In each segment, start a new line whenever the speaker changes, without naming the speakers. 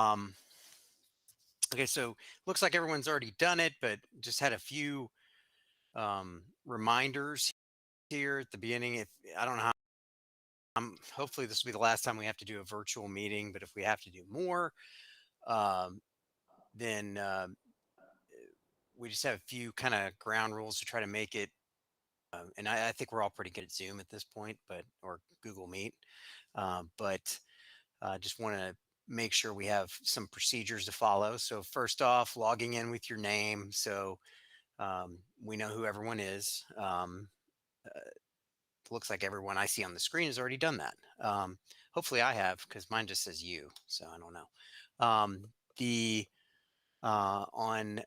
Um, okay, so looks like everyone's already done it, but just had a few reminders here at the beginning. If I don't know how, hopefully this will be the last time we have to do a virtual meeting, but if we have to do more, um, then we just have a few kind of ground rules to try to make it. And I think we're all pretty good at Zoom at this point, but or Google Meet. But just want to make sure we have some procedures to follow. So first off, logging in with your name, so we know who everyone is. Uh, Looks like everyone I see on the screen has already done that. Hopefully, I have because mine just says you, so I don't know. The on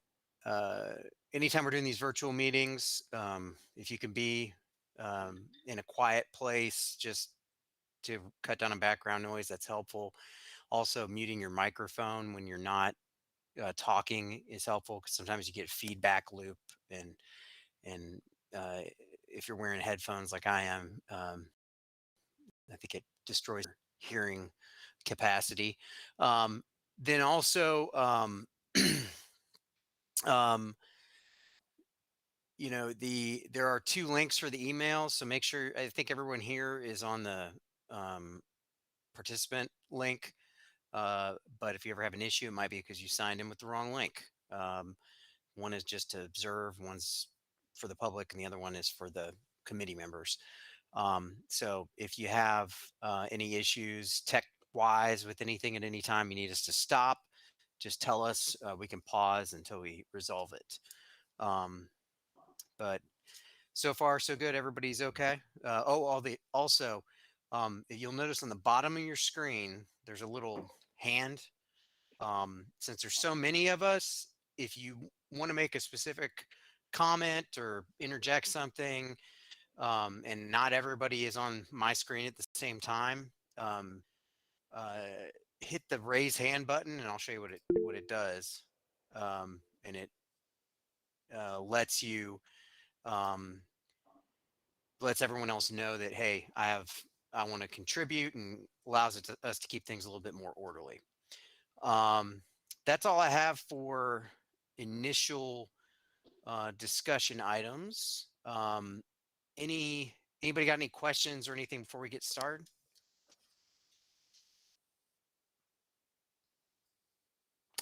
anytime we're doing these virtual meetings, if you can be in a quiet place, just to cut down on background noise, that's helpful. Also, muting your microphone when you're not talking is helpful because sometimes you get feedback loop and uh, if you're wearing headphones like I am, I think it destroys your hearing capacity. Um, then also, um, there are two links for the emails, so make sure. I think everyone here is on the um, participant link. But if you ever have an issue, it might be because you signed in with the wrong link. One is just to observe, one's for the public, and the other one is for the committee members. So if you have any issues tech wise with anything at any time, you need us to stop, just tell us. We can pause until we resolve it. But so far, so good. Everybody's okay. Also, you'll notice on the bottom of your screen, there's a little hand. Since there's so many of us, if you want to make a specific comment or interject something, and not everybody is on my screen at the same time, um, uh, hit the raise hand button, and I'll show you what it does. And it lets you um, lets everyone else know that, hey, I want to contribute, and allows us to keep things a little bit more orderly. Um, that's all I have for initial discussion items. Anybody got any questions or anything before we get started?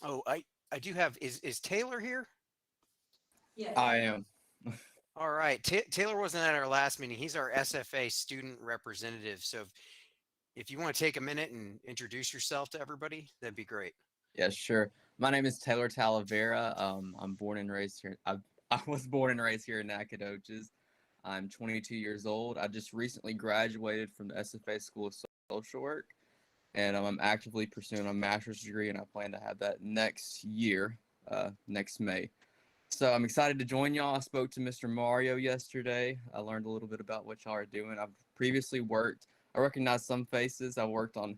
Oh, I do have. Is Taylor here?
I am.
All right. Taylor wasn't at our last meeting. He's our SFA student representative. So if you want to take a minute and introduce yourself to everybody, that'd be great.
Yeah, sure. My name is Taylor Talavera. I'm born and raised here. I was born and raised here in Nacogdoches. I'm 22 years old. I just recently graduated from the SFA School of Social Work, and I'm actively pursuing a master's degree, and I plan to have that next year, next May. So I'm excited to join y'all. I spoke to Mr. Mario yesterday. I learned a little bit about what y'all are doing. I've previously worked. I recognize some faces. I worked on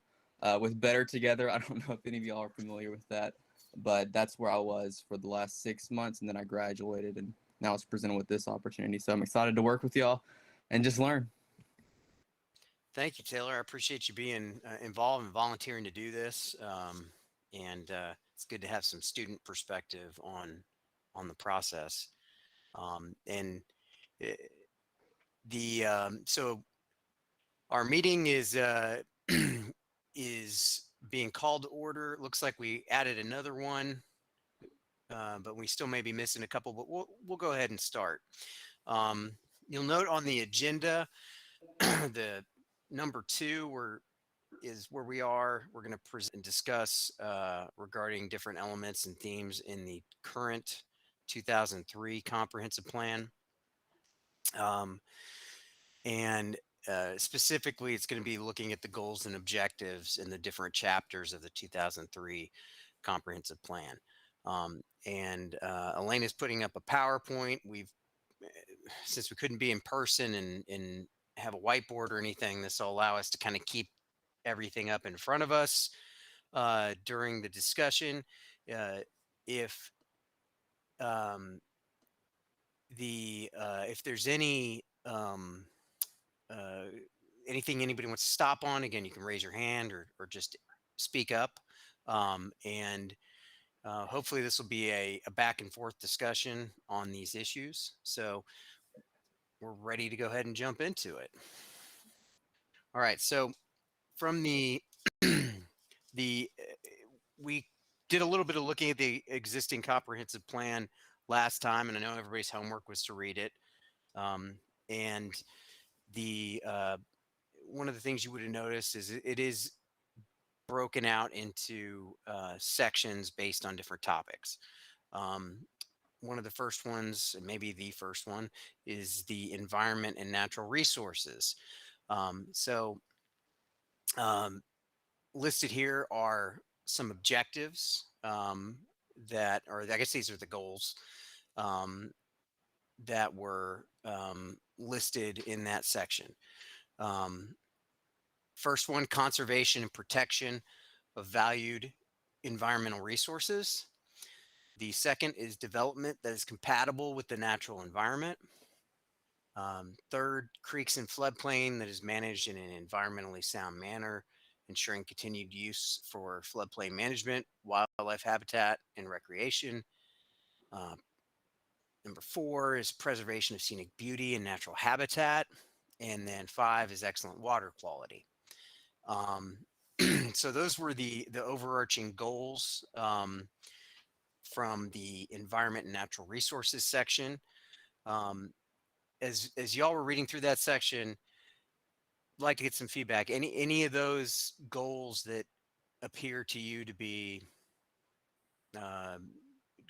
with Better Together. I don't know if any of y'all are familiar with that, but that's where I was for the last 6 months, and then I graduated, and now I was presented with this opportunity. So I'm excited to work with y'all and just learn.
Thank you, Taylor. I appreciate you being involved and volunteering to do this. And it's good to have some student perspective on the process. And eh, the so our meeting is is being called to order. It looks like we added another one, but we still may be missing a couple. But we'll go ahead and start. Um, you'll note on the agenda the number two is where we are. We're going to present and discuss regarding different elements and themes in the current 2003 comprehensive plan. Um, and specifically, it's going to be looking at the goals and objectives in the different chapters of the 2003 comprehensive plan. And Elaine is putting up a PowerPoint. Since we couldn't be in person and have a whiteboard or anything, this will allow us to kind of keep everything up in front of us during the discussion. If um, if there's uh, anything anybody wants to stop on, again, you can raise your hand or just speak up. And hopefully this will be a back and forth discussion on these issues. So we're ready to go ahead and jump into it. All right. So from the the we did a little bit of looking at the existing comprehensive plan last time, and I know everybody's homework was to read it. And the one of the things you would have noticed is it is broken out into sections based on different topics. Um, one of the first ones, and maybe the first one, is the environment and natural resources. So um, listed here are some objectives that, or I guess these are the goals um, that were listed in that section. Um, First one, conservation and protection of valued environmental resources. The second is development that is compatible with the natural environment. Third, creeks and floodplain that is managed in an environmentally sound manner, ensuring continued use for floodplain management, wildlife habitat, and recreation. Uh, Number four is preservation of scenic beauty and natural habitat. And then five is excellent water quality. Um, so those were the overarching goals from the environment and natural resources section. Um, as y'all were reading through that section, I'd like to get some feedback. Any of those goals that appear to you to be um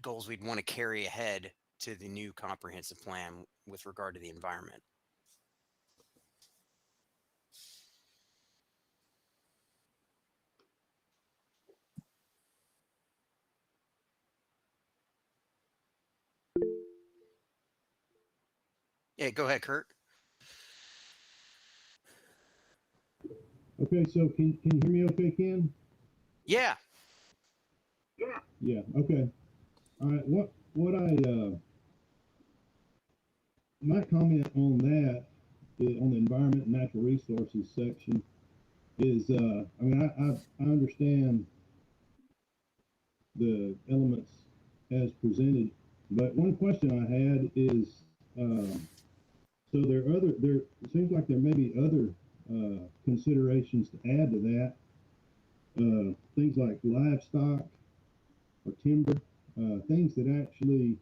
goals we'd want to carry ahead to the new comprehensive plan with regard to the environment? Yeah, go ahead, Kurt.
Okay, so can you hear me okay, Ken?
Yeah.
Yeah, okay. All right, what my comment on that on the environment and natural resources section is I mean I understand the elements as presented, but one question I had is so there it seems like there may be other considerations to add to that, things like livestock or timber, things that actually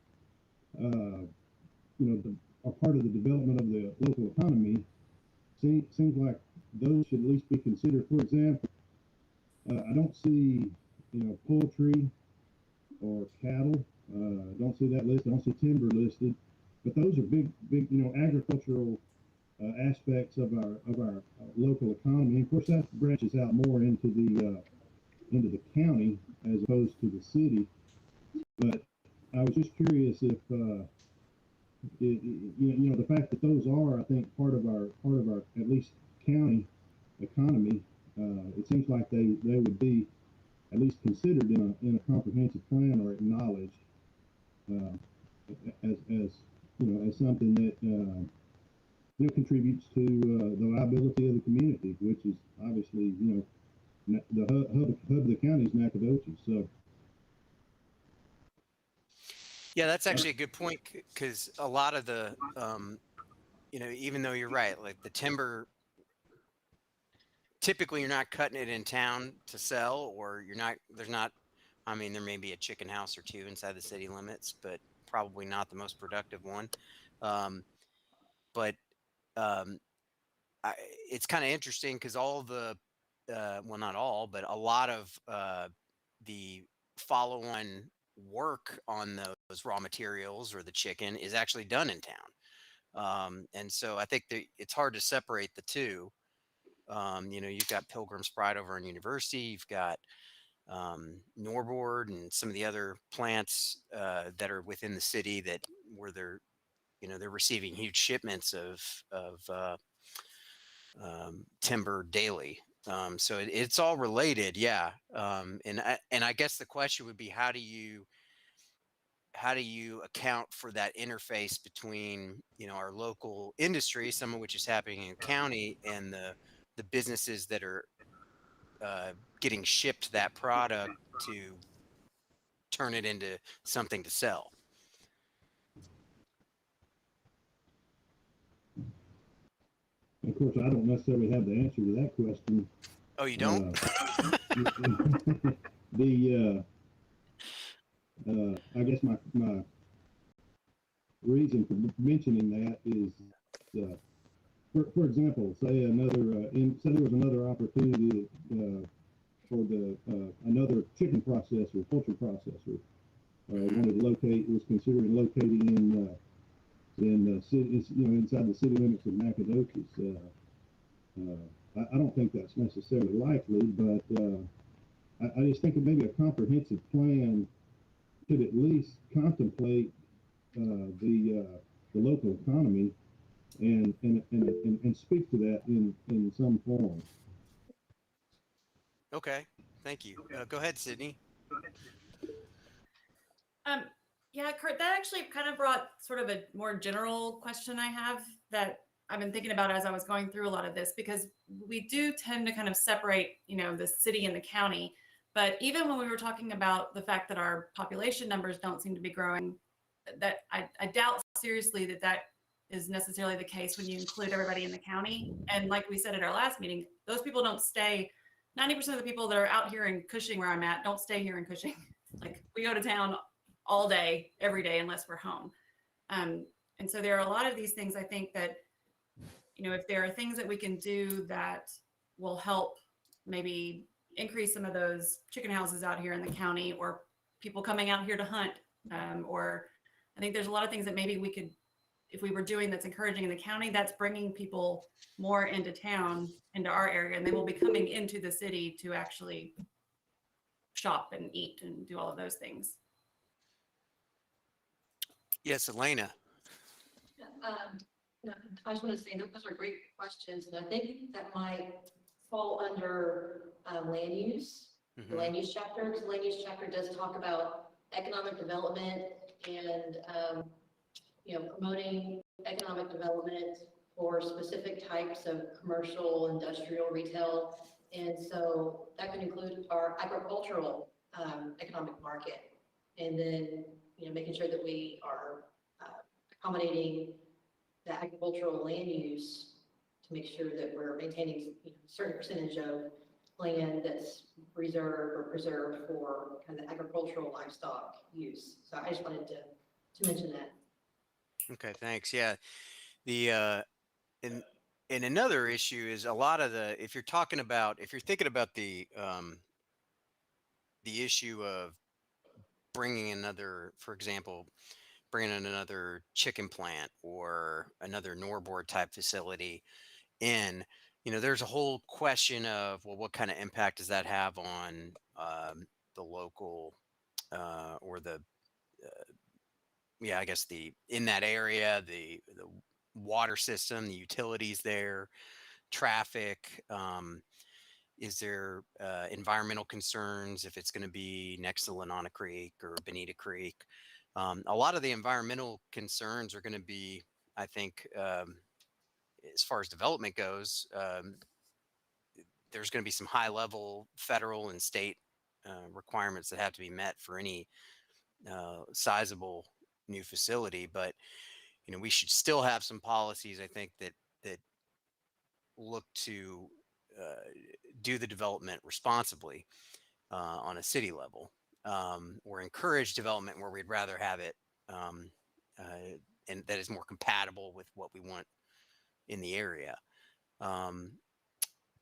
are part of the development of the local economy. Seems like those should at least be considered. For example, I don't see poultry or cattle. I don't see that listed. I don't see timber listed, but those are big agricultural aspects of our local economy. And of course, that branches out more into the county as opposed to the city. But I was just curious if the fact that those are, I think, part of our at least county economy. It seems like they would be at least considered in a comprehensive plan or acknowledged as something that contributes to the viability of the community, which is obviously the hub of the county is Nacogdoches. So
Yeah, that's actually a good point because a lot of the even though you're right, like the timber, typically you're not cutting it in town to sell, or there's not, I mean, there may be a chicken house or two inside the city limits, but probably not the most productive one. Um, but um, it's kind of interesting because all the, well, not all, but a lot of the follow-on work on those raw materials or the chicken is actually done in town. And so I think that it's hard to separate the two. You've got Pilgrim's Pride over in University, you've got Norbord and some of the other plants that are within the city that where they're receiving huge shipments of timber daily. So it's all related, yeah. And I guess the question would be how do you account for that interface between our local industry, some of which is happening in county, and the businesses that are getting shipped that product to turn it into something to sell.
Of course, I don't necessarily have the answer to that question.
Oh, you don't?
I guess my reason for mentioning that is, for example, say say there was another opportunity for another chicken processor, poultry processor, was considering locating in city, inside the city limits of Nacogdoches. I don't think that's necessarily likely, but I just think that maybe a comprehensive plan could at least contemplate the local economy and speak to that in some form.
Okay, thank you. Go ahead, Sydney.
Yeah, Kurt, that actually kind of brought sort of a more general question I have that I've been thinking about as I was going through a lot of this, because we do tend to kind of separate, the city and the county. But even when we were talking about the fact that our population numbers don't seem to be growing, that I doubt seriously that is necessarily the case when you include everybody in the county. And like we said at our last meeting, those people don't stay. 90% of the people that are out here in Cushing, where I'm at, don't stay here in Cushing. Like, we go to town all day, every day, unless we're home. And so there are a lot of these things, I think, that, if there are things that we can do that will help maybe increase some of those chicken houses out here in the county, or people coming out here to hunt, or I think there's a lot of things that maybe we could, if we were doing that's encouraging in the county, that's bringing people more into town, into our area, and they will be coming into the city to actually shop and eat and do all of those things.
Yes, Elena.
No, I just want to say those are great questions, and I think that might fall under land use, the land use chapter, because the land use chapter does talk about economic development and promoting economic development for specific types of commercial, industrial, retail, and so that can include our agricultural economic market, and then making sure that we are accommodating the agricultural land use to make sure that we're maintaining a certain percentage of land that's reserved or preserved for kind of agricultural livestock use. So I just wanted to mention that.
Okay, thanks. Yeah, the and another issue is a lot of if you're thinking about the issue of for example, bringing in another chicken plant or another Norboard type facility in, there's a whole question of, well, what kind of impact does that have on the local or I guess in that area, the water system, the utilities there, traffic. Is there environmental concerns if it's going to be next to Lenana Creek or Bonita Creek? A lot of the environmental concerns are going to be, I think, as far as development goes, there's going to be some high level federal and state requirements that have to be met for any sizable new facility. But, we should still have some policies, I think, that look to do the development responsibly on a city level, or encourage development where we'd rather have it, and that is more compatible with what we want in the area.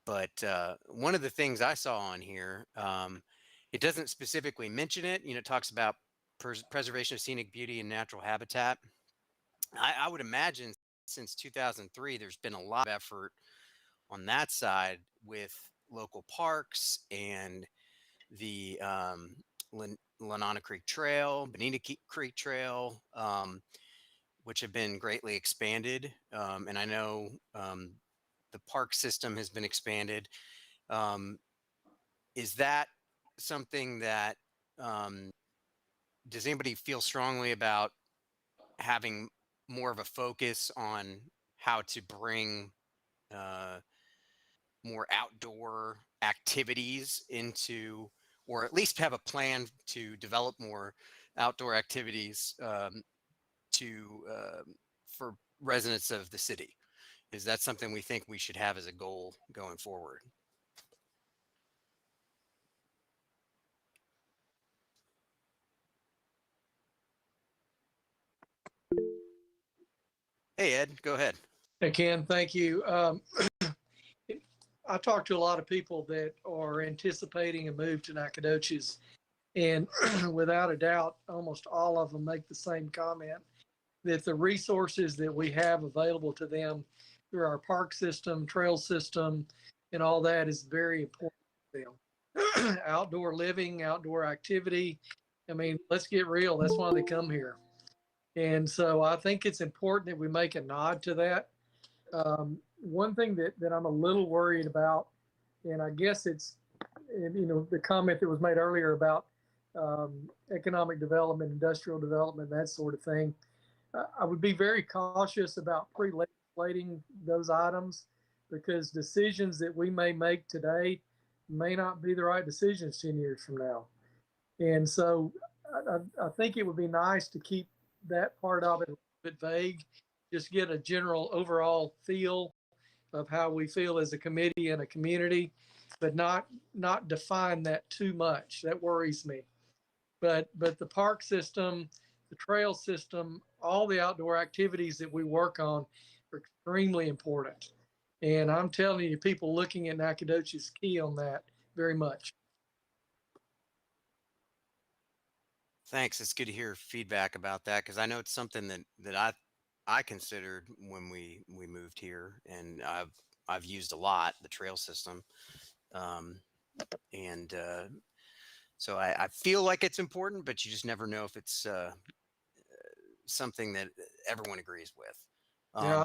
But one of the things I saw on here, it doesn't specifically mention it. It talks about preservation of scenic beauty and natural habitat. I would imagine since 2003, there's been a lot of effort on that side with local parks and the Lenana Creek Trail, Bonita Creek Trail, which have been greatly expanded. And I know the park system has been expanded. Is that something that, does anybody feel strongly about having more of a focus on how to bring more outdoor activities into, or at least have a plan to develop more outdoor activities to for residents of the city? Is that something we think we should have as a goal going forward? Hey, Ed, go ahead.
Hey, Ken, thank you. I talked to a lot of people that are anticipating a move to Nacogdoches, and without a doubt, almost all of them make the same comment that the resources that we have available to them through our park system, trail system, and all that is very important to them. Outdoor living, outdoor activity. I mean, let's get real. That's why they come here. And so I think it's important that we make a nod to that. One thing that I'm a little worried about, and I guess it's, you know, the comment that was made earlier about economic development, industrial development, that sort of thing. I would be very cautious about pre-legislating those items, because decisions that we may make today may not be the right decisions 10 years from now. And so I think it would be nice to keep that part of it a bit vague, just get a general overall feel of how we feel as a committee and a community, but not define that too much. That worries me. But the park system, the trail system, all the outdoor activities that we work on are extremely important. And I'm telling you, people looking at Nacogdoches key on that very much.
Thanks. It's good to hear feedback about that, because I know it's something that I considered when we moved here, and I've used a lot the trail system, and so I feel like it's important, but you just never know if it's something that everyone agrees with.
Yeah,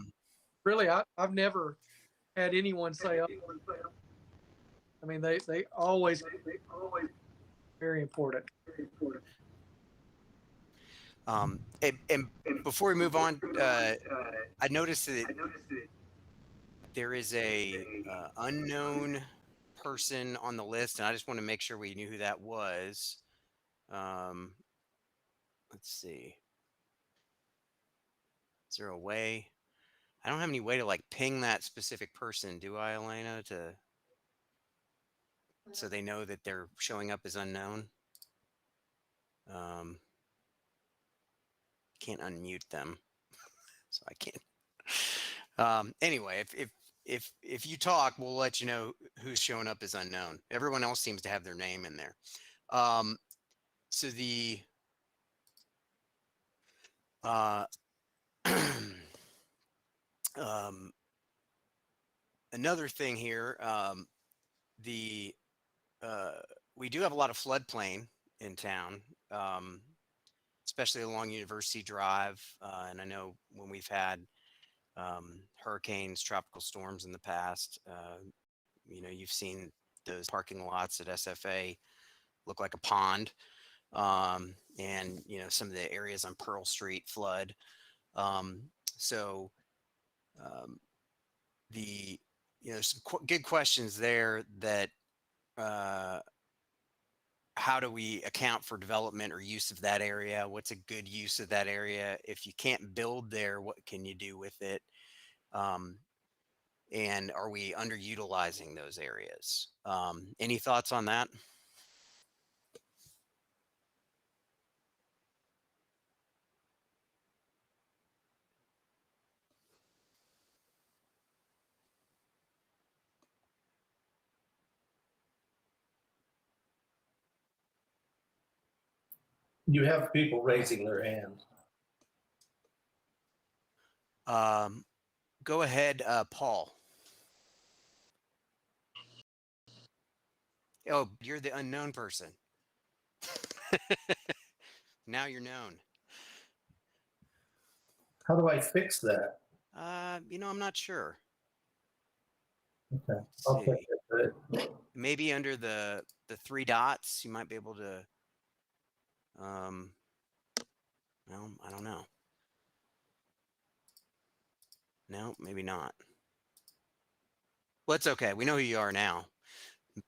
really, I've never had anyone say, oh, I mean, they always very important.
And before we move on, I noticed that there is a unknown person on the list, and I just want to make sure we knew who that was. Let's see. Is there a way? I don't have any way to like ping that specific person, do I, Elena? So they know that they're showing up as unknown. Can't unmute them, so I can't. Anyway, if you talk, we'll let you know who's showing up as unknown. Everyone else seems to have their name in there. So the another thing here, we do have a lot of floodplain in town, especially along University Drive, and I know when we've had hurricanes, tropical storms in the past, you know, you've seen those parking lots at SFA look like a pond, and you know, some of the areas on Pearl Street flood. So the, you know, some good questions there that how do we account for development or use of that area? What's a good use of that area? If you can't build there, what can you do with it? And are we underutilizing those areas? Any thoughts on that?
You have people raising their hands.
Go ahead, Paul. Oh, you're the unknown person. Now you're known.
How do I fix that?
You know, I'm not sure.
Okay,
Let's
I'll
see.
take it.
Maybe under the three dots, you might be able to. Well, I don't know. No, maybe not. Well, it's okay. We know who you are now.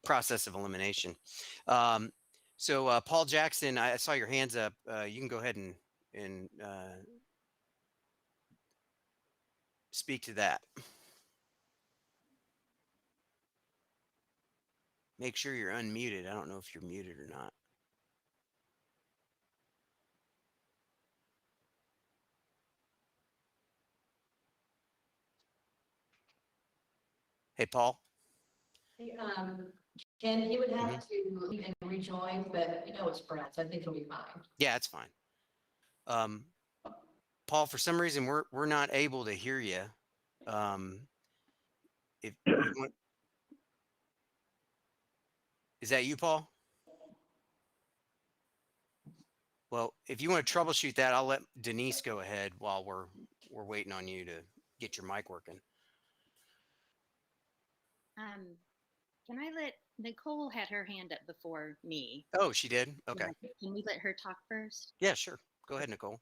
process of elimination. So Paul Jackson, I saw your hands up. You can go ahead and speak to that. Make sure you're unmuted. I don't know if you're muted or not. Hey, Paul.
Ken, he would have to leave and rejoin, but it's Brett, so I think he'll be fine.
Yeah, it's fine. Paul, for some reason we're not able to hear you. If you want, is that you, Paul? Well, if you want to troubleshoot that, I'll let Denise go ahead while we're waiting on you to get your mic working.
Can I let Nicole had her hand up before me?
Oh, she did? Okay.
Can we let her talk first?
Yeah, sure. Go ahead, Nicole.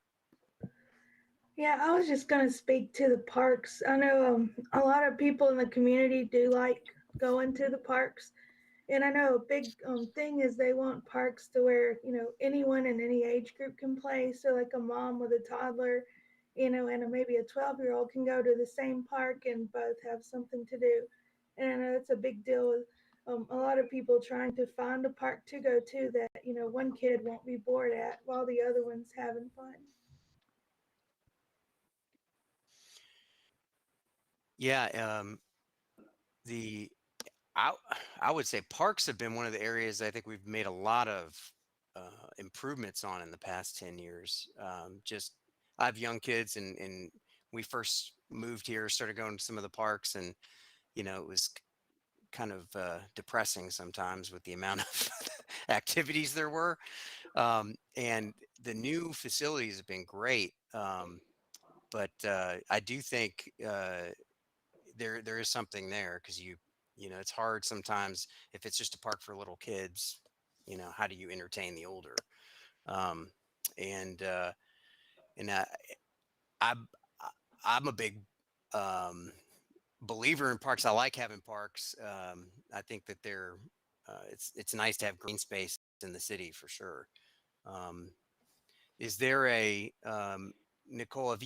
Yeah, I was just going to speak to the parks. I know a lot of people in the community do like going to the parks. And I know a big thing is they want parks to where, anyone in any age group can play. So like a mom with a toddler, and maybe a 12-year-old can go to the same park and both have something to do. And I know it's a big deal with a lot of people trying to find a park to go to that, one kid won't be bored at while the other one's having fun.
Yeah, I would say parks have been one of the areas I think we've made a lot of improvements on in the past 10 years. I have young kids, and we first moved here, started going to some of the parks, and it was kind of depressing sometimes with the amount of activities there were. And the new facilities have been great, but I do think there is something there, because it's hard sometimes if it's just a park for little kids. How do you entertain the older? And I'm a big believer in parks. I like having parks. I think that it's nice to have green space in the city for sure. Is there a Nicole? Have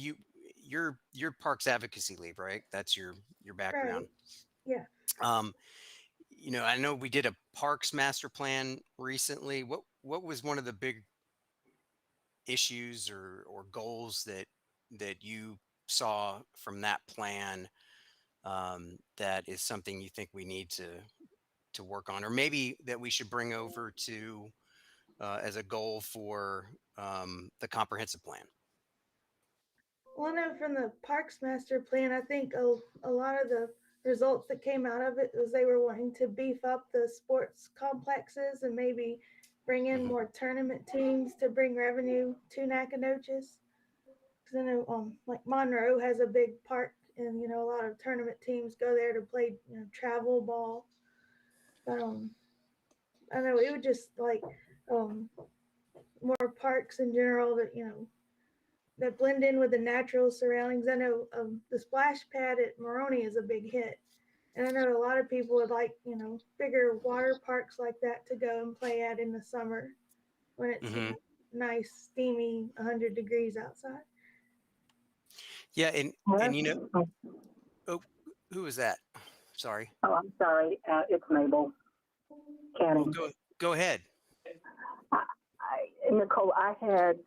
your Parks Advocacy League, right? That's your background.
Right. Yeah.
I know we did a parks master plan recently. What was one of the big issues or goals that you saw from that plan, that is something you think we need to work on, or maybe that we should bring over to as a goal for the comprehensive plan?
Well, no, from the Parks Master Plan, I think a lot of the results that came out of it was they were wanting to beef up the sports complexes and maybe bring in more tournament teams to bring revenue to Nacogdoches. Because I know, like Monroe has a big park, and a lot of tournament teams go there to play, travel ball. But I know it would just like more parks in general that that blend in with the natural surroundings. I know the splash pad at Moroni is a big hit. And I know a lot of people would like, bigger water parks like that to go and play at in the summer when it's nice, steamy, 100 degrees outside.
Yeah, and oh, who was that? Sorry.
Oh, I'm sorry. It's Mabel Canning.
Go ahead.
Nicole, I had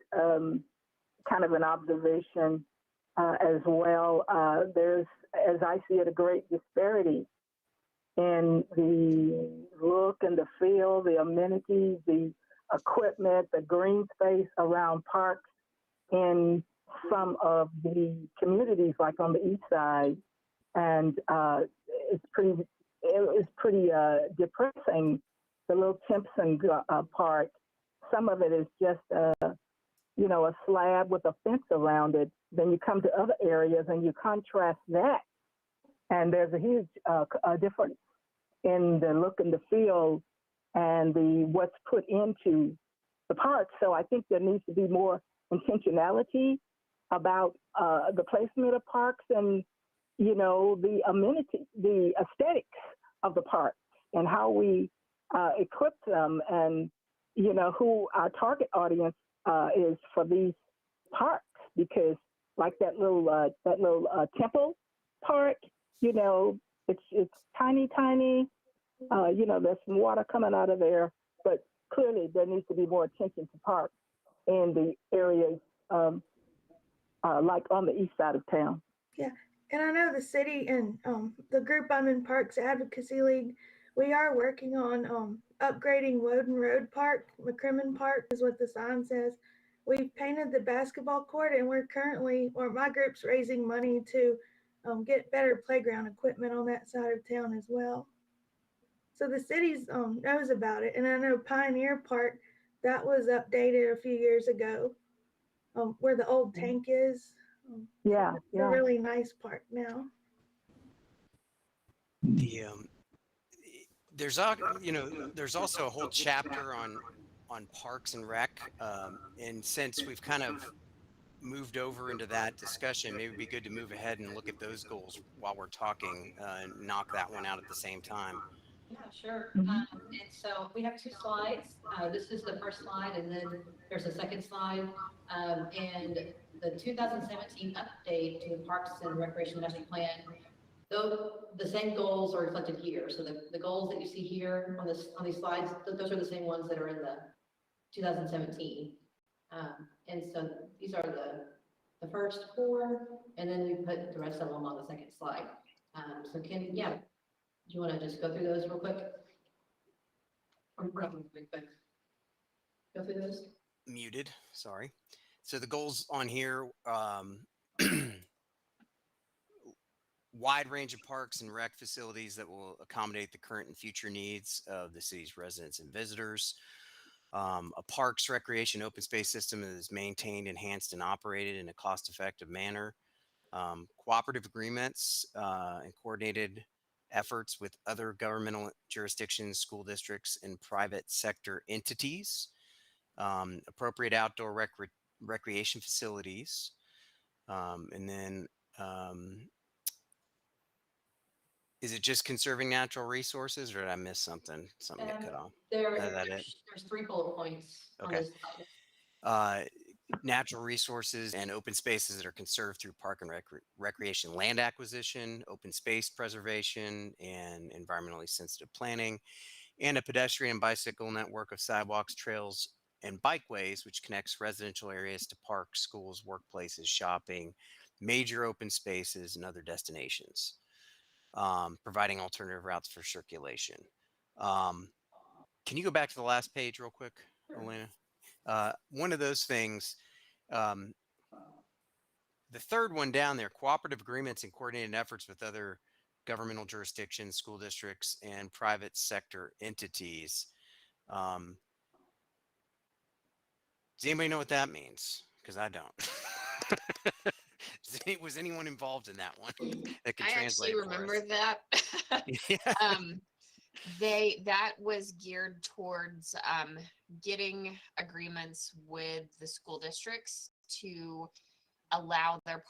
kind of an observation as well. There's, as I see it, a great disparity in the look and the feel, the amenities, the equipment, the green space around parks in some of the communities, like on the east side. And it's pretty depressing. The little Timpson Park, some of it is just a slab with a fence around it. Then you come to other areas and you contrast that, and there's a huge difference in the look and the feel and the what's put into the park. So I think there needs to be more intentionality about the placement of parks and the amenity, the aesthetics of the park. and how we equip them, and who our target audience is for these parks, because like that little Temple Park, it's tiny. There's some water coming out of there, but clearly there needs to be more attention to parks in the areas like on the east side of town.
Yeah, and I know the city and the group I'm in, Parks Advocacy League, we are working on upgrading Woden Road Park. McCrimmon Park is what the sign says. We've painted the basketball court, and we're currently, or my group's raising money to get better playground equipment on that side of town as well. So the city's knows about it, and I know Pioneer Park, that was updated a few years ago, where the old tank is.
Yeah,
It's a really nice park now.
The there's there's also a whole chapter on Parks and Rec, and since we've kind of moved over into that discussion, maybe it'd be good to move ahead and look at those goals while we're talking, and knock that one out at the same time.
Yeah, sure.
Mhm.
And so we have two slides. This is the first slide, and then there's a second slide. And the 2017 update to the Parks and Recreation Master Plan, though the same goals are reflected here. So the goals that you see here on these slides, those are the same ones that are in the 2017. And so these are the first four, and then we put the rest of them on the second slide. So do you want to just go through those real quick? Or roughly quick, but go through those.
Muted, sorry. So the goals on here, wide range of parks and rec facilities that will accommodate the current and future needs of the city's residents and visitors. A parks, recreation, open space system that is maintained, enhanced, and operated in a cost-effective manner. Cooperative agreements and coordinated efforts with other governmental jurisdictions, school districts, and private sector entities. Appropriate outdoor recreation facilities. And then is it just conserving natural resources, or did I miss something? Something get cut off.
There's 3 bullet points on
Okay.
this slide.
Natural resources and open spaces that are conserved through park and recreation land acquisition, open space preservation, and environmentally sensitive planning, and a pedestrian and bicycle network of sidewalks, trails, and bikeways, which connects residential areas to parks, schools, workplaces, shopping, major open spaces, and other destinations, providing alternative routes for circulation. Can you go back to the last page real quick, Elena? One of those things, the third one down there, cooperative agreements and coordinated efforts with other governmental jurisdictions, school districts, and private sector entities. Does anybody know what that means? Because I don't. Was anyone involved in that one that could
I
translate
actually
for
remember
us?
that.
Yeah.
That was geared towards getting agreements with the school districts to allow their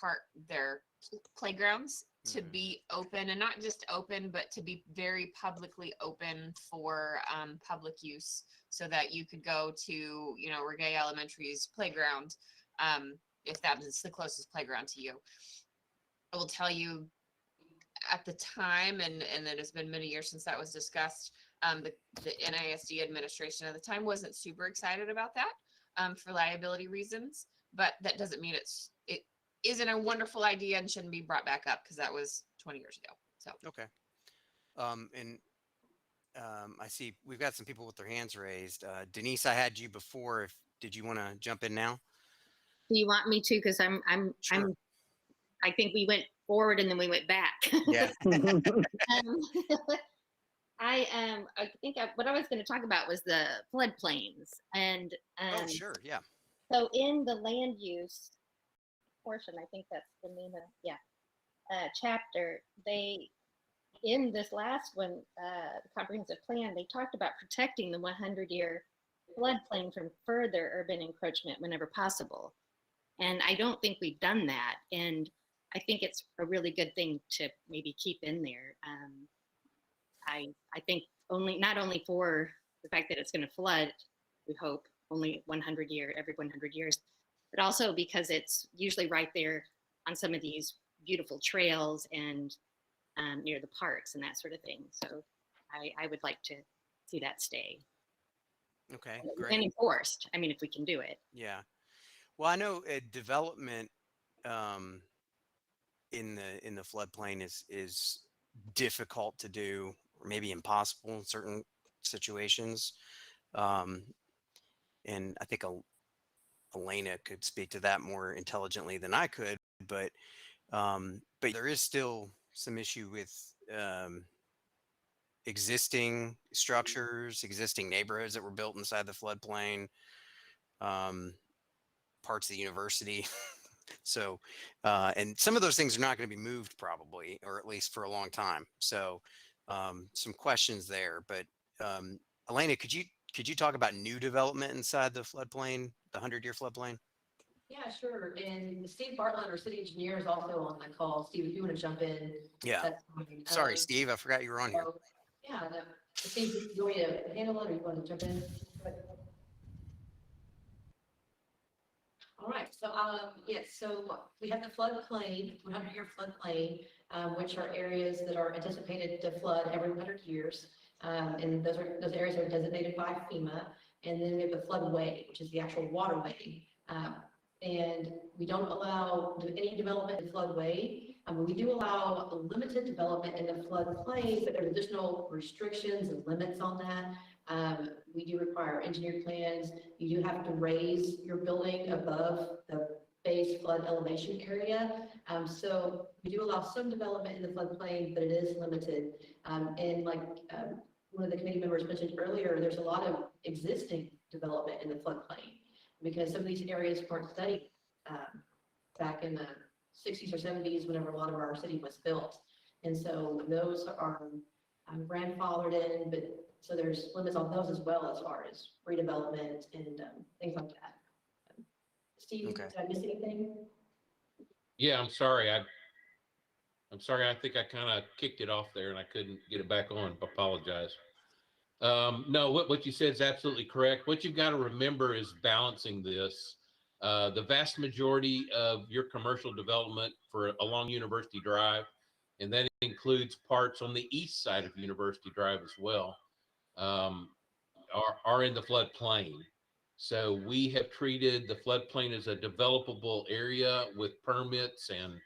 playgrounds to be open, and not just open, but to be very publicly open for public use, so that you could go to, Regay Elementary's playground, if that is the closest playground to you. I will tell you, at the time, and it has been many years since that was discussed, the NISD administration at the time wasn't super excited about that for liability reasons, but that doesn't mean it isn't a wonderful idea and shouldn't be brought back up, because that was 20 years ago. So
Okay. I see we've got some people with their hands raised. Denise, I had you before. Did you want to jump in now?
Do you want me to? Because
Sure.
I think we went forward and then we went back.
Yeah.
I think what I was going to talk about was the floodplains, and
Oh, sure. Yeah.
so in the land use portion, I think that's the name of chapter, they, in this last one, the comprehensive plan, they talked about protecting the 100-year floodplain from further urban encroachment whenever possible. And I don't think we've done that. And I think it's a really good thing to maybe keep in there. I think
only not only for the fact that it's going to flood, we hope only 100 every 100 years, but also because it's usually right there on some of these beautiful trails and near the parks and that sort of thing. So I would like to see that stay.
Okay,
And
great.
enforced. I mean, if we can do it.
Yeah. Well, I know development in the floodplain is difficult to do, or maybe impossible in certain situations. And I think Elena could speak to that more intelligently than I could, but there is still some issue with existing structures, existing neighborhoods that were built inside the floodplain, parts of the university. So, and some of those things are not going to be moved probably, or at least for a long time. So, some questions there. But Elena, could you talk about new development inside the floodplain, the 100-year floodplain?
Yeah, sure. And Steve Bartlett, our city engineer, is also on the call. Steve, if you want to jump in.
Yeah.
That's fine.
Sorry, Steve, I forgot you were on here.
So, yeah, no. Steve, you want me to handle it or you want to jump in? All right, so yes, so we have the floodplain, 100-year floodplain, which are areas that are anticipated to flood every 100 years. And those areas are designated by FEMA. And then we have the floodway, which is the actual waterway. And we don't allow any development in floodway. We do allow limited development in the floodplain, but there are additional restrictions and limits on that. We do require engineered plans. You do have to raise your building above the base flood elevation area. So we do allow some development in the floodplain, but it is limited. And like one of the committee members mentioned earlier, there's a lot of existing development in the floodplain because some of these areas weren't studied back in the 60s or 70s whenever a lot of our city was built. And so those are grandfathered in, but so there's limits on those as well as far as redevelopment and things like that. Steve,
Okay.
did I miss anything?
Yeah, I'm sorry. I'm sorry. I think I kind of kicked it off there and I couldn't get it back on. Apologize. No, what you said is absolutely correct. What you've got to remember is balancing this. The vast majority of your commercial development along University Drive, and that includes parts on the east side of University Drive as well, are in the floodplain. So we have treated the floodplain as a developable area with permits and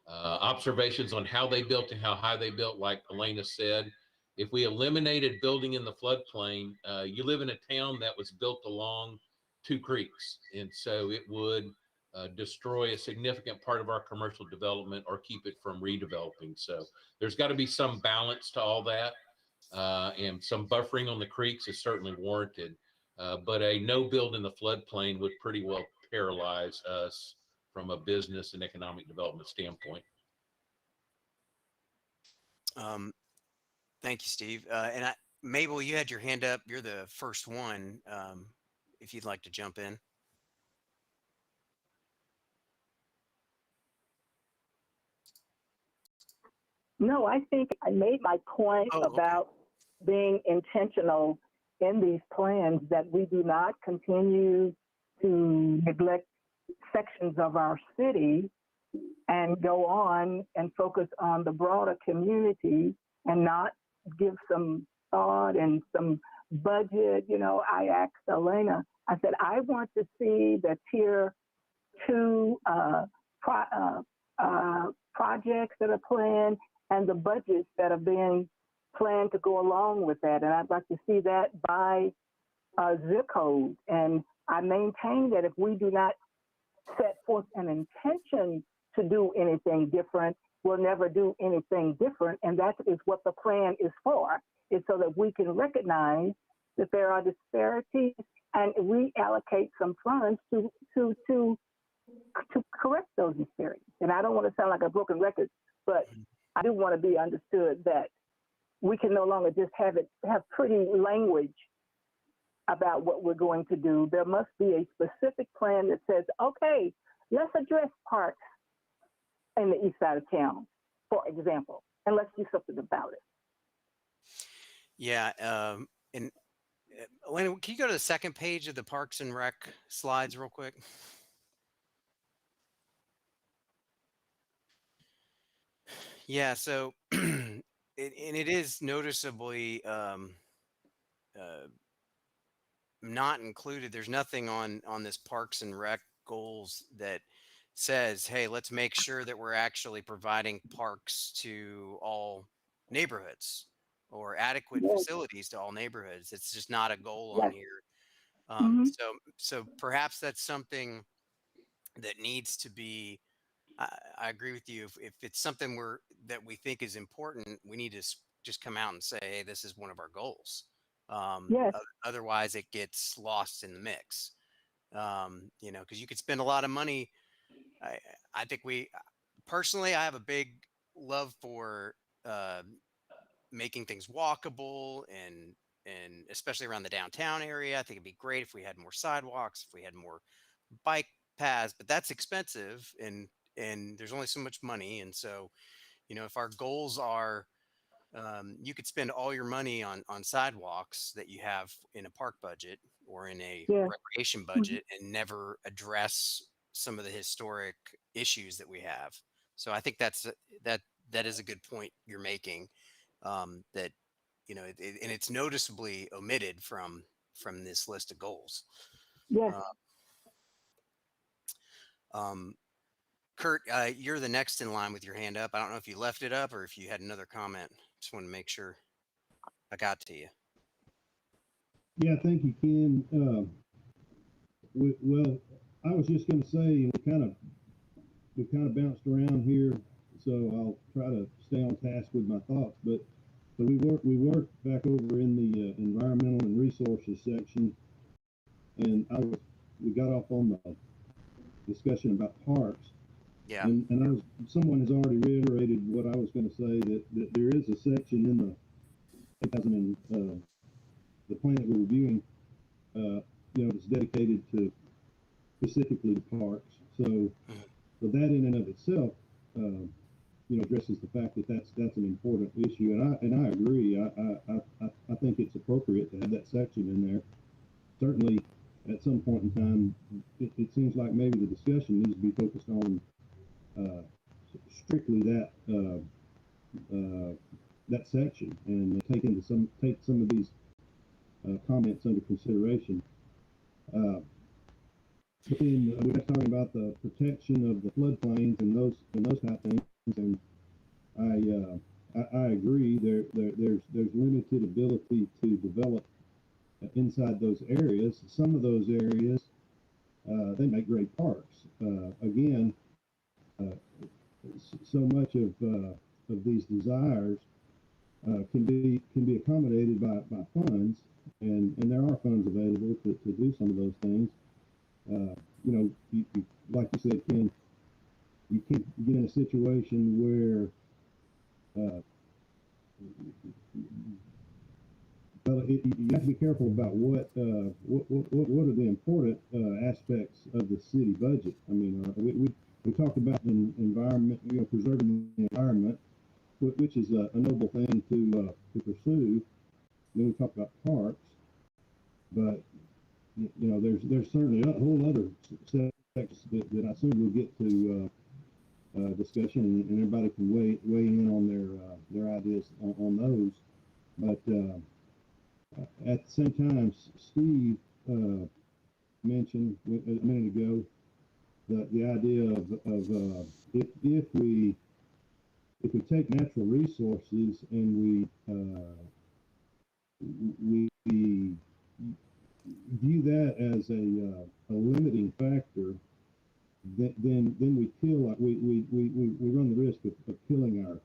observations on how they built and how high they built, like Elena said. If we eliminated building in the floodplain, you live in a town that was built along two creeks. And so it would destroy a significant part of our commercial development or keep it from redeveloping. So there's got to be some balance to all that. And some buffering on the creeks is certainly warranted. But a no build in the floodplain would pretty well paralyze us from a business and economic development standpoint.
Thank you, Steve. And Mabel, you had your hand up. You're the first one. If you'd like to jump in.
No, I think I made my point about being intentional in these plans, that we do not continue to neglect sections of our city and go on and focus on the broader community and not give some thought and some budget. You know, I asked Elena, I said, I want to see the tier 2 projects that are planned and the budgets that are being planned to go along with that. And I'd like to see that by zip code. And I maintain that if we do not set forth an intention to do anything different, we'll never do anything different. And that is what the plan is for. It's so that we can recognize that there are disparities and reallocate some funds to correct those disparities. And I don't want to sound like a broken record, but I do want to be understood that we can no longer just have pretty language about what we're going to do. There must be a specific plan that says, okay, let's address parks in the east side of town, for example, and let's do something about it.
Yeah. And Elena, can you go to the second page of the Parks and Rec slides real quick? Yeah. So, and it is noticeably not included. There's nothing on this Parks and Rec goals that says, "Hey, let's make sure that we're actually providing parks to all neighborhoods or adequate
Yes.
facilities to all neighborhoods." It's just not a goal on
Yes.
here.
Mhm.
So perhaps that's something that needs to be. I agree with you. If it's something that we think is important, we need to just come out and say, "Hey, this is one of our goals."
Yes.
Otherwise, it gets lost in the mix. Because you could spend a lot of money. I I think we personally, I have a big love for uh, making things walkable and especially around the downtown area. I think it'd be great if we had more sidewalks, if we had more bike paths, but that's expensive and there's only so much money. And so, if our goals are you could spend all your money on sidewalks that you have in a park budget or in a
Yes.
recreation
Mhm.
budget and never address some of the historic issues that we have. So I think that is a good point you're making. That and it's noticeably omitted from this list of goals.
Yes.
Uh, um, Kurt, you're the next in line with your hand up. I don't know if you left it up or if you had another comment. Just want to make sure I got to you.
Yeah, thank you, Ken. Well, I was just going to say we kind of bounced around here, so I'll try to stay on task with my thoughts. But so we worked back over in the environmental and resources section, and we got off on the discussion about parks.
Yeah.
And someone has already reiterated what I was going to say, that there is a section in the 2000 the plan that we're reviewing, that's dedicated to specifically to parks. So that in and of itself, addresses the fact that that's an important issue, and I agree. I think it's appropriate to have that section in there. Certainly, at some point in time, it seems like maybe the discussion needs to be focused on strictly that section and take some of these comments under consideration. But then we were talking about the protection of the floodplains and those kind of things, and I agree. There's limited ability to develop inside those areas. Some of those areas they make great parks. Again, so much of these desires can be accommodated by funds, and there are funds available to do some of those things. Like you said, Ken, you can't get in a situation where you have to be careful about what are the important aspects of the city budget. I mean, we talk about the environment, preserving the environment, which is a noble thing to pursue. Then we talk about parks, but there's certainly a whole other sections that I assume we'll get to discussion, and everybody can weigh in on their ideas on those. But at the same time, Steve mentioned a minute ago the idea of if we take natural resources and we view that as a limiting factor, then we feel like we run the risk of killing our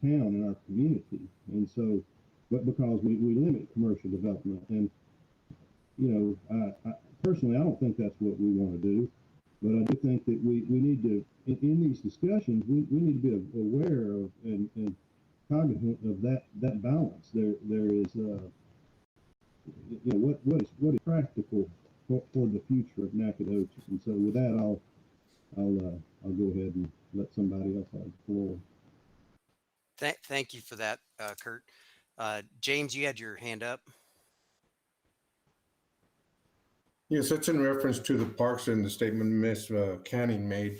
town and our community. And so, but because we limit commercial development, and personally, I don't think that's what we want to do. But I do think that we need to, in these discussions, we need to be aware of and cognizant of that balance. There is what is practical for the future of Nacogdoches. And so with that, I'll go ahead and let somebody else have the floor.
Thank you for that, Kurt. James, you had your hand up.
Yes, that's in reference to the parks and the statement Ms. Canning made.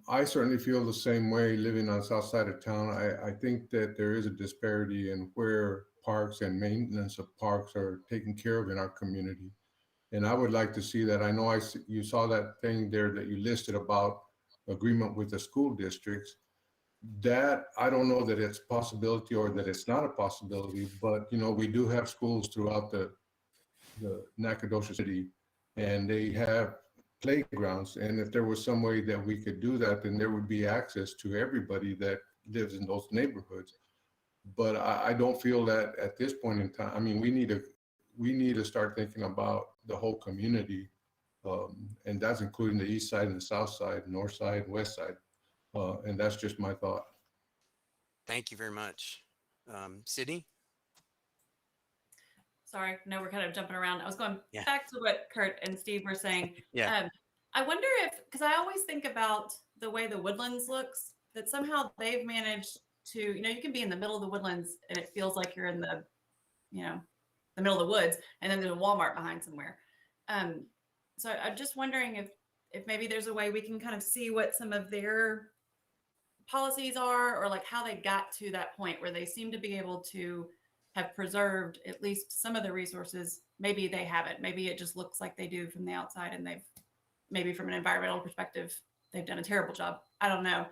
I certainly feel the same way living on the south side of town. I think that there is a disparity in where parks and maintenance of parks are taken care of in our community. And I would like to see that. I know you saw that thing there that you listed about agreement with the school districts. That, I don't know that it's a possibility or that it's not a possibility, but we do have schools throughout the Nacogdoches City, and they have playgrounds. And if there was some way that we could do that, then there would be access to everybody that lives in those neighborhoods. But I don't feel that at this point in time. I mean, we need to start thinking about the whole community, and that's including the east side and the south side, north side, west side. And that's just my thought.
Thank you very much. Sydney?
Sorry, no, we're kind of jumping around. I was going
Yeah.
back to what Kurt and Steve were saying.
Yeah.
I wonder if, because I always think about the way the Woodlands looks, that somehow they've managed to, you can be in the middle of the Woodlands and it feels like you're in the, the middle of the woods, and then there's a Walmart behind somewhere. So I'm just wondering if maybe there's a way we can kind of see what some of their policies are, or like how they got to that point where they seem to be able to have preserved at least some of the resources. Maybe they haven't. Maybe it just looks like they do from the outside, and they've, maybe from an environmental perspective, they've done a terrible job. I don't know.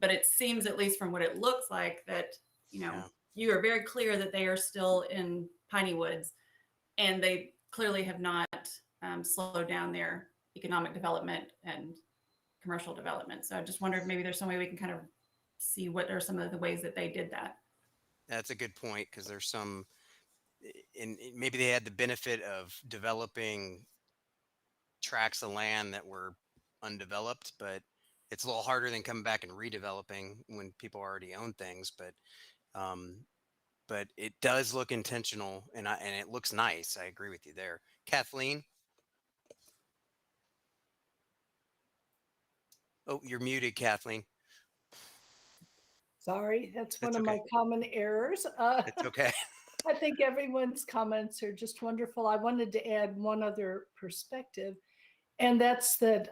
But it seems, at least from what it looks like, that, you are very clear that they are still in Piney Woods, and they clearly have not slowed down their economic development and commercial development. So I just wonder if maybe there's some way we can kind of see what are some of the ways that they did that.
That's a good point, because there's some, and maybe they had the benefit of developing tracts of land that were undeveloped, but it's a little harder than coming back and redeveloping when people already own things. But it does look intentional, and it looks nice. I agree with you there. Kathleen? Oh, you're muted, Kathleen.
Sorry, that's one
That's
of my
okay.
common errors.
It's okay.
I think everyone's comments are just wonderful. I wanted to add one other perspective, and that's that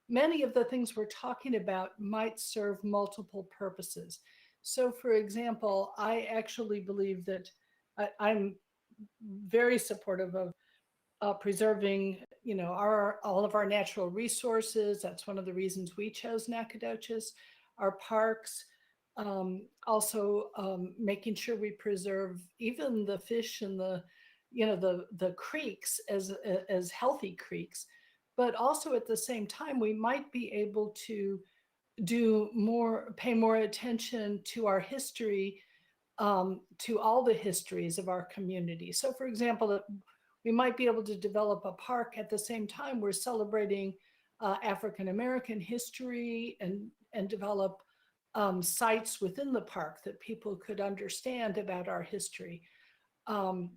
many of the things we're talking about might serve multiple purposes. So, for example, I actually believe that I'm very supportive of preserving, all of our natural resources. That's one of the reasons we chose Nacogdoches, our parks. Also, making sure we preserve even the fish and the creeks as healthy creeks, but also at the same time, we might be able to pay more attention to our history, to all the histories of our community. So, for example, we might be able to develop a park at the same time we're celebrating African American history, and develop sites within the park that people could understand about our history. So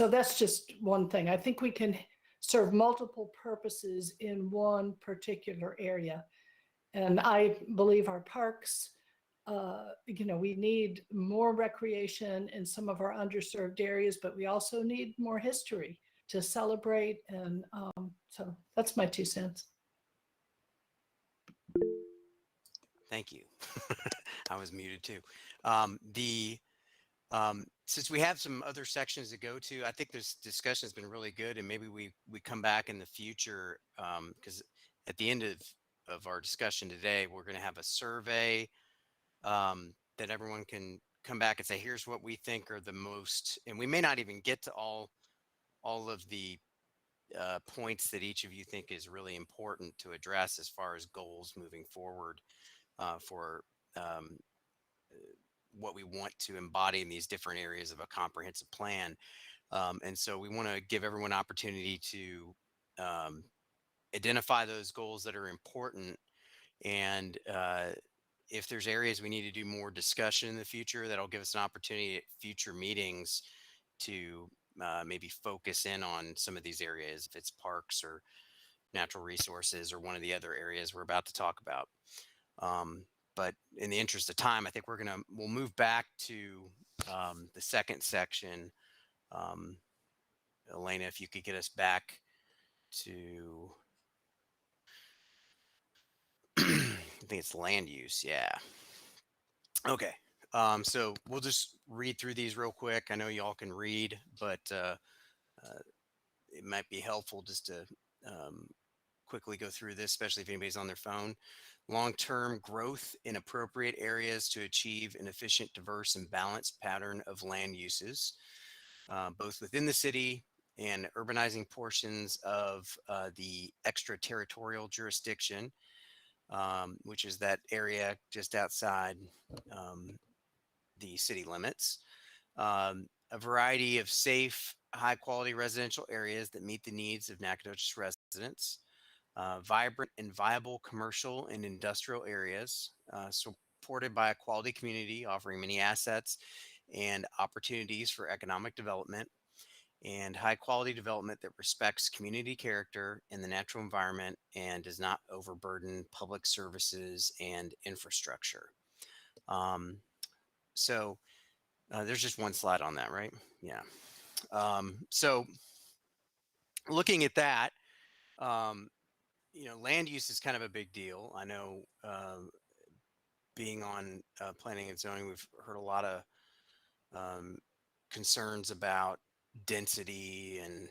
that's just one thing. I think we can serve multiple purposes in one particular area. And I believe our parks, we need more recreation in some of our underserved areas, but we also need more history to celebrate. And so that's my 2 cents.
Thank you. I was muted too. Since we have some other sections to go to, I think this discussion has been really good, and maybe we come back in the future, because at the end of our discussion today, we're going to have a survey that everyone can come back and say, here's what we think are the most, and we may not even get to all of the points that each of you think is really important to address as far as goals moving forward for what we want to embody in these different areas of a comprehensive plan. And so we want to give everyone opportunity to identify those goals that are important. And if there's areas we need to do more discussion in the future, that'll give us an opportunity at future meetings to maybe focus in on some of these areas, if it's parks or natural resources or one of the other areas we're about to talk about. but in the interest of time, I think we'll move back to the second section. Elena, if you could get us back to, I think it's land use. Yeah. Okay. So we'll just read through these real quick. I know y'all can read, but it might be helpful just to quickly go through this, especially if anybody's on their phone. Long-term growth in appropriate areas to achieve an efficient, diverse, and balanced pattern of land uses, both within the city and urbanizing portions of the extraterritorial jurisdiction, which is that area just outside the city limits. A variety of safe, high-quality residential areas that meet the needs of Nacogdoches residents. Vibrant and viable commercial and industrial areas supported by a quality community offering many assets and opportunities for economic development, and high quality development that respects community character and the natural environment and does not overburden public services and infrastructure. So there's just one slide on that, right? Yeah. So looking at that, land use is kind of a big deal. I know being on planning and zoning, we've heard a lot of concerns about density and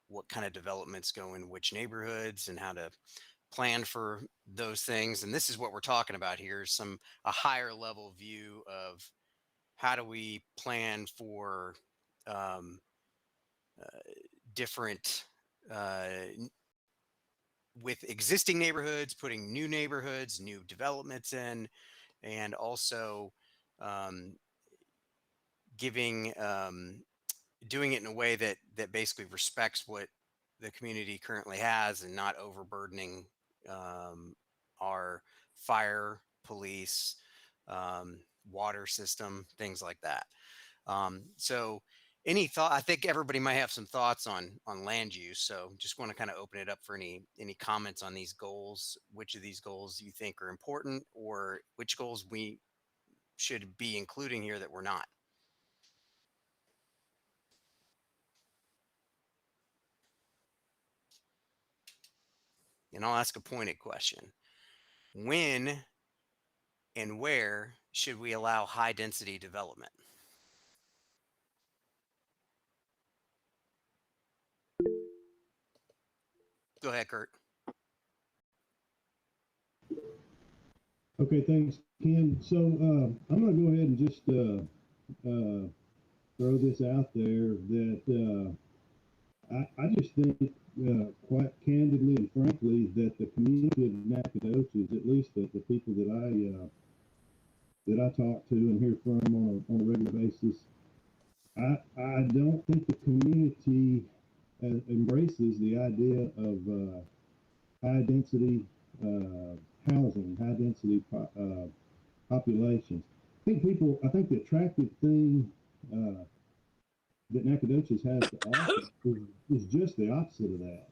what kind of developments go in which neighborhoods and how to plan for those things. And this is what we're talking about here, is a higher level view of how do we plan for different with existing neighborhoods, putting new neighborhoods, new developments in, and also doing it in a way that basically respects what the community currently has and not overburdening our fire, police, water system, things like that. So any thought? I think everybody might have some thoughts on land use. So just want to kind of open it up for any comments on these goals. Which of these goals you think are important, or which goals we should be including here that we're not? And I'll ask a pointed question. When and where should we allow high density development? Go ahead, Kurt.
Okay, thanks, Ken. So I'm going to go ahead and just throw this out there that I just think quite candidly and frankly that the community of Nacogdoches, at least the people that I talk to and hear from on a regular basis, I don't think the community embraces the idea of high density housing, high density populations. I think the attractive thing that Nacogdoches has to offer is just the opposite of that.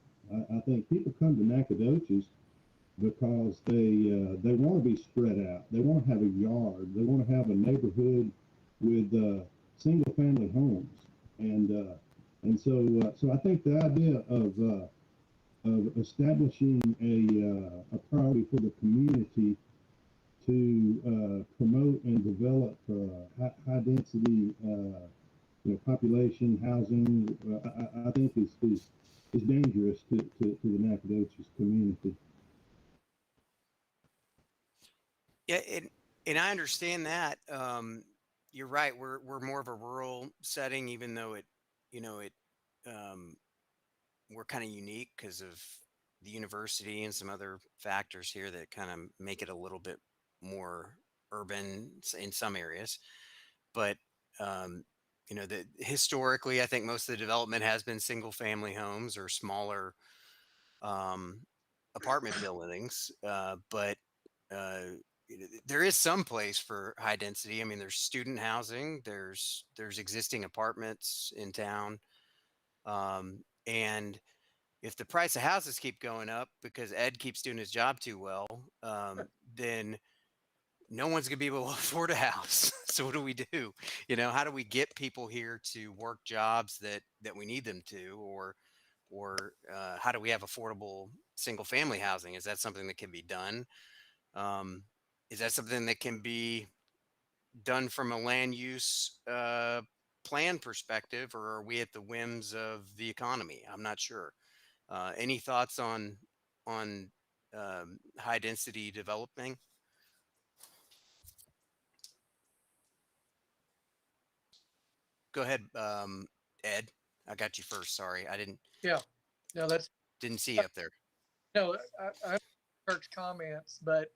I think people come to Nacogdoches because they want to be spread out. They want to have a yard. They want to have a neighborhood with single family homes. And so I think the idea of establishing a priority for the community to promote and develop high density population housing, I think is dangerous to the Nacogdoches community.
Yeah, and I understand that. You're right. We're more of a rural setting, even though we're kind of unique because of the university and some other factors here that kind of make it a little bit more urban in some areas. But historically, I think most of the development has been single family homes or smaller apartment buildings. But there is some place for high density. I mean, there's student housing, there's existing apartments in town. And if the price of houses keep going up because Ed keeps doing his job too well, then no one's going to be able to afford a house. So what do we do? How do we get people here to work jobs that we need them to, or how do we have affordable single family housing? Is that something that can be done? Is that something that can be done from a land use plan perspective, or are we at the whims of the economy? I'm not sure. Any thoughts on high density developing? Go ahead, Ed. I got you first. Sorry, I
Yeah, no, that's
didn't see you up there.
no. I Kirk's comments, but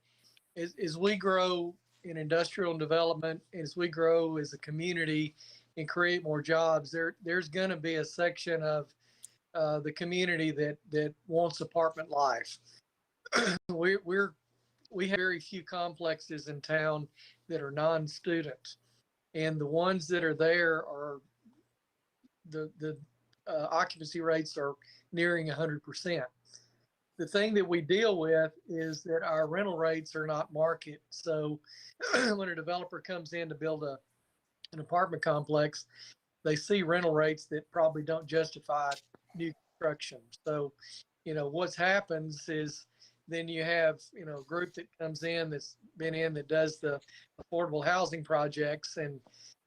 as we grow in industrial development, as we grow as a community and create more jobs, there's going to be a section of the community that wants apartment life. We have very few complexes in town that are non-student, and the ones that are there are the occupancy rates are nearing 100%. The thing that we deal with is that our rental rates are not market. So when a developer comes in to build an apartment complex, they see rental rates that probably don't justify new construction. So, what happens is then you have, a group that comes in that's been in that does the affordable housing projects, and,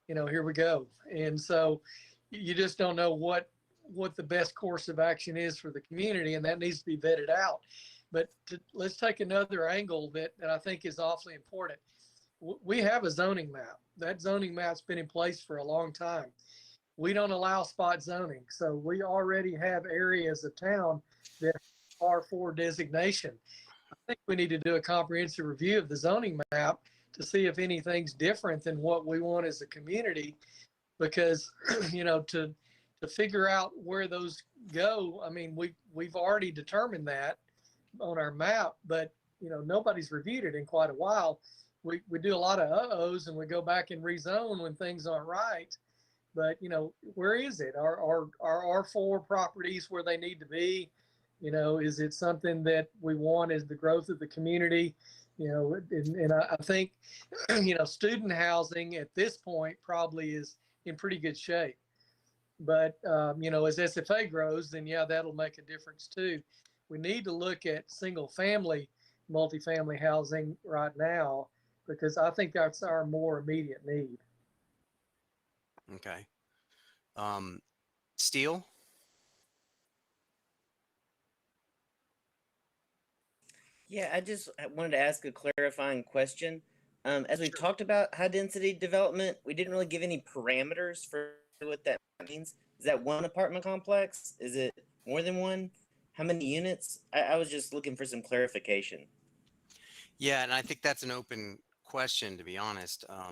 here we go. And so you just don't know what the best course of action is for the community, and that needs to be vetted out. But let's take another angle that I think is awfully important. We have a zoning map. That zoning map's been in place for a long time. We don't allow spot zoning. So we already have areas of town that are R4 designation. I think we need to do a comprehensive review of the zoning map to see if anything's different than what we want as a community, because, to figure out where those go, I mean, we've already determined that on our map, but, nobody's reviewed it in quite a while. We do a lot of uh-ohs, and we go back and rezone when things aren't right. But, where is it? Are R4 properties where they need to be? Is it something that we want as the growth of the community? And I think, student housing at this point probably is in pretty good shape. But, as SFA grows, then yeah, that'll make a difference too. We need to look at single family, multifamily housing right now, because I think that's our more immediate need.
Okay. Steele?
Yeah, I just wanted to ask a clarifying question. As we've talked about high density development, we didn't really give any parameters for what that means. Is that one apartment complex? Is it more than one? How many units? I was just looking for some clarification.
Yeah, and I think that's an open question, to be honest. I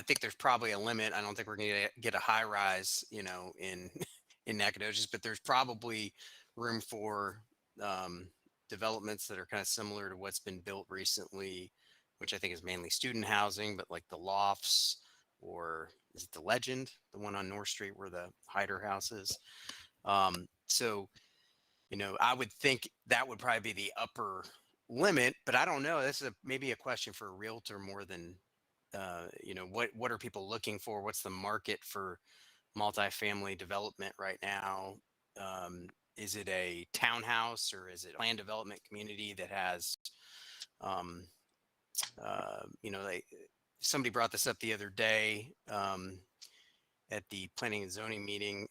think there's probably a limit. I don't think we're going to get a high rise, in in Nacogdoches, but there's probably room for developments that are kind of similar to what's been built recently, which I think is mainly student housing, but like the lofts, or is it the Legend, the one on North Street where the Hyder house is? So, I would think that would probably be the upper limit, but I don't know. This is maybe a question for a realtor more than, what are people looking for? What's the market for multifamily development right now? Is it a townhouse, or is it a land development community that has, somebody brought this up the other day at the planning and zoning meeting.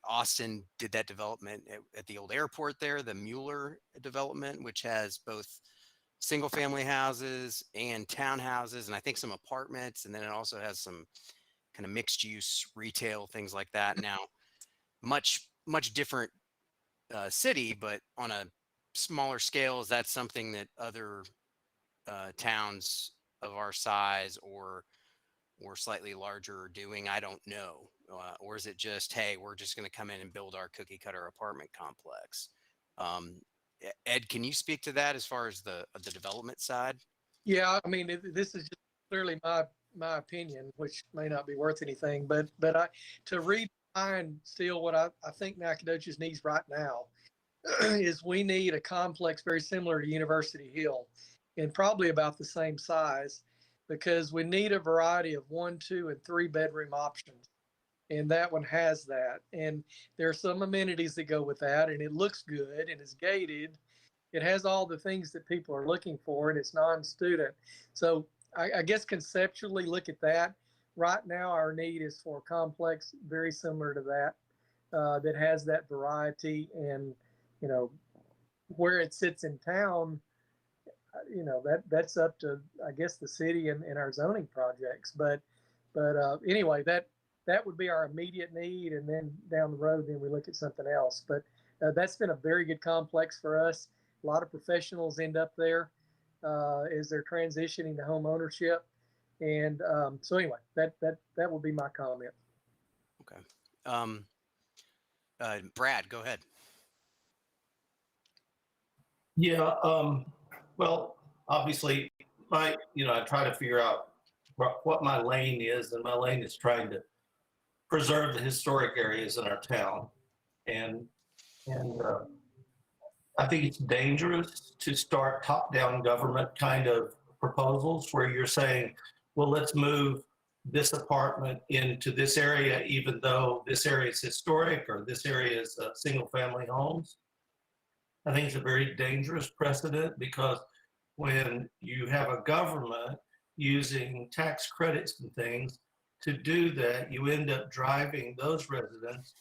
Austin did that development at the old airport there, the Mueller development, which has both single family houses and townhouses, and I think some apartments. And then it also has some kind of mixed use retail, things like that. Now, much different city, but on a smaller scale. Is that something that other towns of our size or slightly larger are doing? I don't know. Or is it just, hey, we're just going to come in and build our cookie cutter apartment complex? Ed, can you speak to that as far as the development side?
Yeah, I mean, this is just clearly my opinion, which may not be worth anything, but to redefine still what I think Nacogdoches needs right now is we need a complex very similar to University Hill and probably about the same size, because we need a variety of 1, 2, and 3 bedroom options. And that one has that. And there are some amenities that go with that, and it looks good and it's gated. It has all the things that people are looking for, and it's non-student. So I guess conceptually look at that. Right now, our need is for a complex very similar to that, that has that variety. And, you know, where it sits in town, you know, that's up to, I guess, the city and our zoning projects. But anyway, that would be our immediate need. And then down the road, then we look at something else. But that's been a very good complex for us. A lot of professionals end up there as they're transitioning to home ownership. And so anyway, that will be my comment.
Okay. Brad, go ahead.
Yeah, well, obviously, I try to figure out what my lane is, and my lane is trying to preserve the historic areas in our town. And I think it's dangerous to start top-down government kind of proposals where you're saying, well, let's move this apartment into this area, even though this area is historic or this area is single-family homes. I think it's a very dangerous precedent, because when you have a government using tax credits and things to do that, you end up driving those residents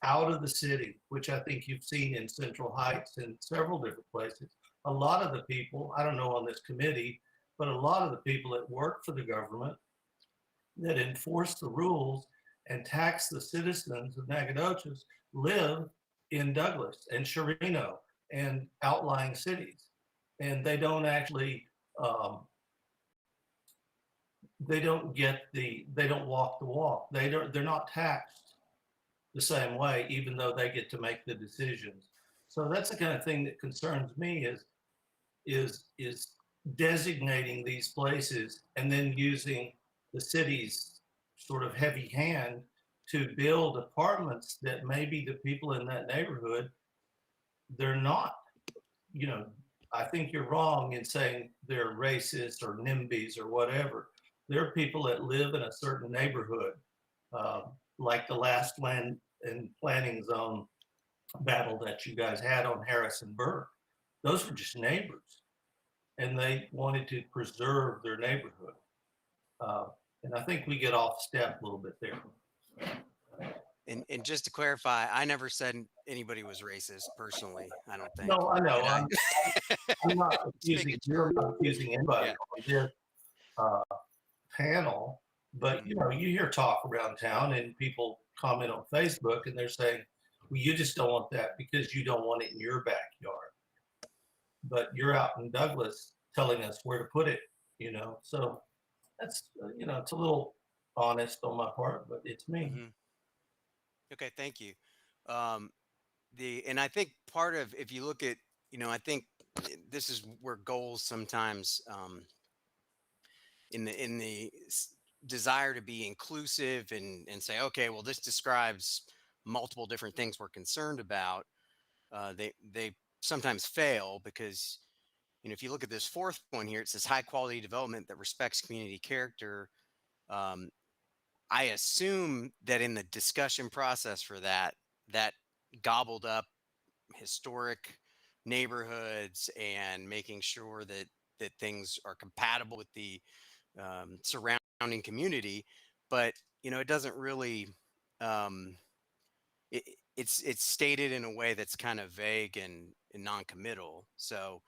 out of the city, which I think you've seen in Central Heights and several different places. A lot of the people, I don't know on this committee, but a lot of the people that work for the government that enforce the rules and tax the citizens of Nacogdoches live in Douglas and Chirino and outlying cities. And they don't actually, they don't walk the walk. They're not taxed the same way, even though they get to make the decisions. So that's the kind of thing that concerns me, is designating these places and then using the city's sort of heavy hand to build apartments that maybe the people in that neighborhood, they're not, I think you're wrong in saying they're racist or NIMBYs or whatever. There are people that live in a certain neighborhood, like the last land and planning zone battle that you guys had on Harrison Burke. Those were just neighbors, and they wanted to preserve their neighborhood. And I think we get off step a little bit there.
And just to clarify, I never said anybody was racist personally. I don't think.
No, I know. I'm not
Just
accusing, you're not accusing anybody on this panel, but you hear talk around town and people comment on Facebook and they're saying, well, you just don't want that because you don't want it in your backyard. But you're out in Douglas telling us where to put it, so that's, it's a little honest on my part, but it's me.
Mm-hmm. Okay, thank you. And I think part of, if you look at, I think this is where goals sometimes, in the desire to be inclusive and say, okay, well, this describes multiple different things we're concerned about. They sometimes fail because, if you look at this fourth one here, it says high quality development that respects community character. I assume that in the discussion process for that gobbled up historic neighborhoods and making sure that things are compatible with the surrounding community. But, it doesn't really, it's stated in a way that's kind of vague and non-committal. So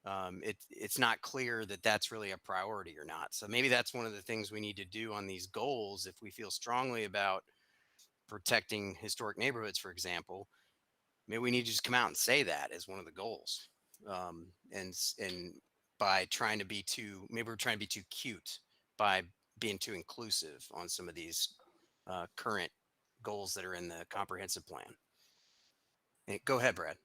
it's not clear that that's really a priority or not. So maybe that's one of the things we need to do on these goals. If we feel strongly about protecting historic neighborhoods, for example, maybe we need to just come out and say that as one of the goals. And by trying to be maybe we're trying to be too cute by being too inclusive on some of these current goals that are in the comprehensive plan. Go ahead, Brad.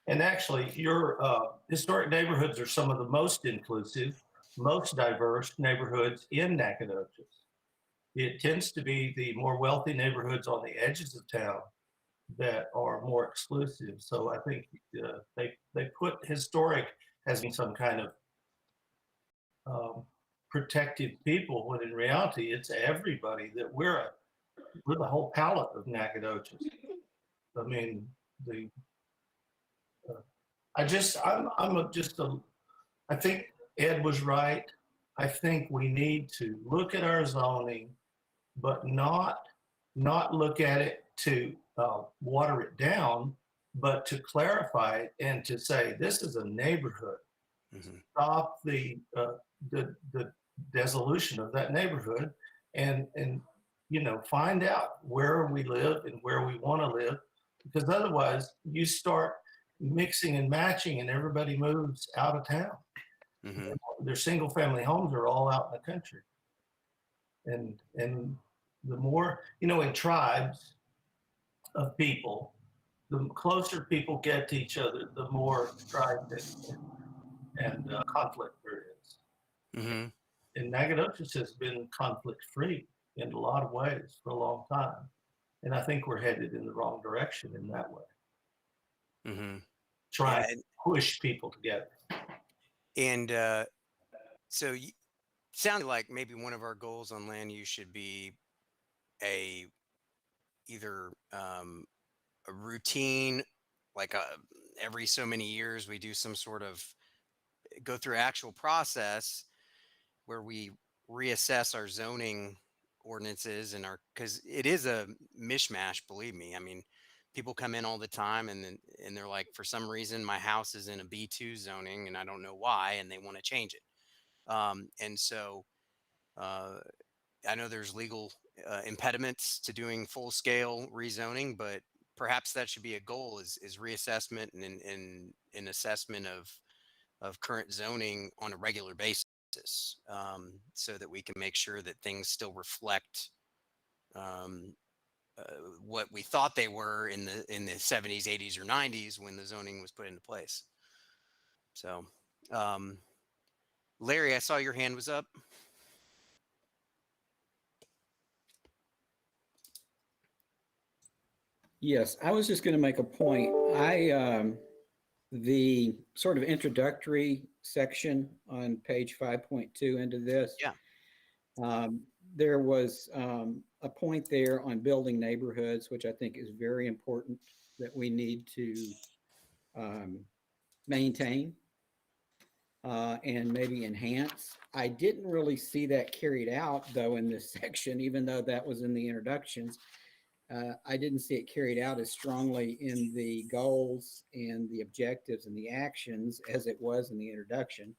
And actually, your historic neighborhoods are some of the most inclusive, most diverse neighborhoods in Nacogdoches. it tends to be the more wealthy neighborhoods on the edges of town that are more exclusive. So I think they put historic as being some kind of protective people, when in reality it's everybody. That we're the whole palette of Nacogdoches. I mean, I think Ed was right. I think we need to look at our zoning, but not look at it to water it down, but to clarify it and to say, this is a neighborhood. Stop the dissolution of that neighborhood, and find out where we live and where we want to live, because otherwise you start mixing and matching and everybody moves out of town. Their single family homes are all out in the country. And the more, in tribes of people, the closer people get to each other, the more strife and conflict there is. And Nacogdoches has been conflict free in a lot of ways for a long time. And I think we're headed in the wrong direction in that way. Trying to push people together.
And so it sounded like maybe one of our goals on land use should be either a routine, like every so many years we do some sort of go through actual process where we reassess our zoning ordinances and because it is a mishmash, believe me. I mean, people come in all the time and they're like, for some reason my house is in a B2 zoning and I don't know why, and they want to change it. And so I know there's legal impediments to doing full scale rezoning, but perhaps that should be a goal, is reassessment and assessment of current zoning on a regular basis, so that we can make sure that things still reflect what we thought they were in the 70s, 80s, or 90s when the zoning was put into place. So, Larry, I saw your hand was up.
Yes, I was just going to make a point. The sort of introductory section on page 5.2 into this. There was a point there on building neighborhoods, which I think is very important, that we need to maintain and maybe enhance. I didn't really see that carried out, though, in this section, even though that was in the introductions. I didn't see it carried out as strongly in the goals and the objectives and the actions as it was in the introduction.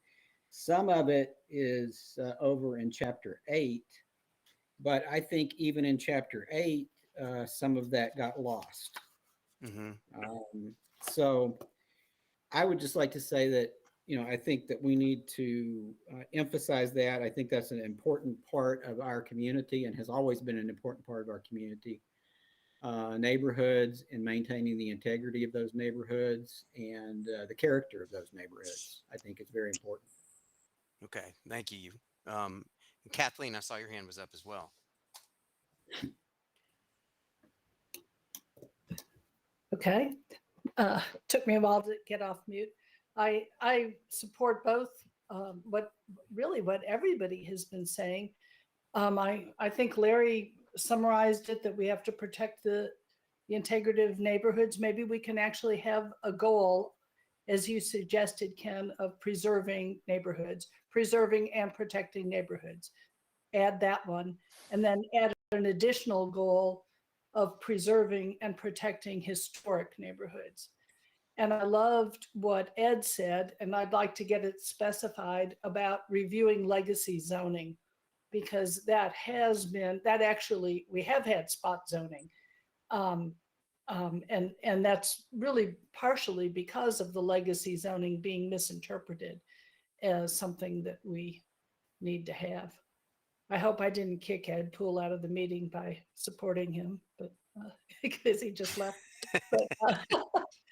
Some of it is over in chapter 8, but I think even in chapter 8, some of that got lost. So I would just like to say that, I think that we need to emphasize that. I think that's an important part of our community and has always been an important part of our community. Neighborhoods and maintaining the integrity of those neighborhoods and the character of those neighborhoods, I think is very important.
Okay, thank you. Kathleen, I saw your hand was up as well.
Okay. Took me a while to get off mute. I support both what everybody has been saying. I think Larry summarized it, that we have to protect the integrity of neighborhoods. Maybe we can actually have a goal, as you suggested, Ken, of preserving neighborhoods, preserving and protecting neighborhoods. Add that one, and then add an additional goal of preserving and protecting historic neighborhoods. And I loved what Ed said, and I'd like to get it specified about reviewing legacy zoning, because that has been, we have had spot zoning. And that's really partially because of the legacy zoning being misinterpreted as something that we need to have. I hope I didn't kick Ed Poole out of the meeting by supporting him, but because he just left. But,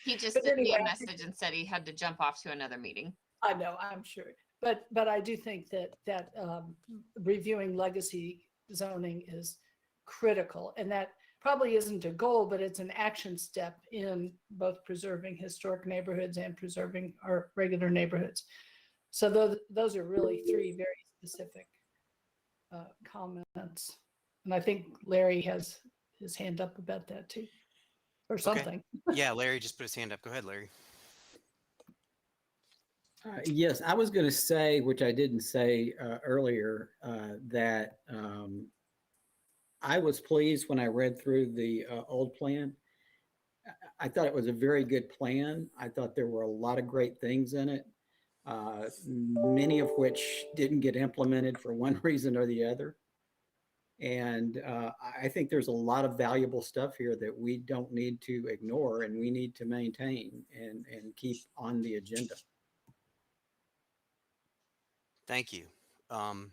he just
but
sent me
anyway,
a message and said he had to jump off to another meeting.
I know, I'm sure. But I do think that reviewing legacy zoning is critical. And that probably isn't a goal, but it's an action step in both preserving historic neighborhoods and preserving our regular neighborhoods. So those are really three very specific comments. And I think Larry has his hand up about that too, or something.
Yeah, Larry just put his hand up. Go ahead, Larry.
Yes, I was going to say, which I didn't say earlier, that I was pleased when I read through the old plan. I thought it was a very good plan. I thought there were a lot of great things in it, many of which didn't get implemented for one reason or the other. And I think there's a lot of valuable stuff here that we don't need to ignore and we need to maintain and keep on the agenda.
Thank you. And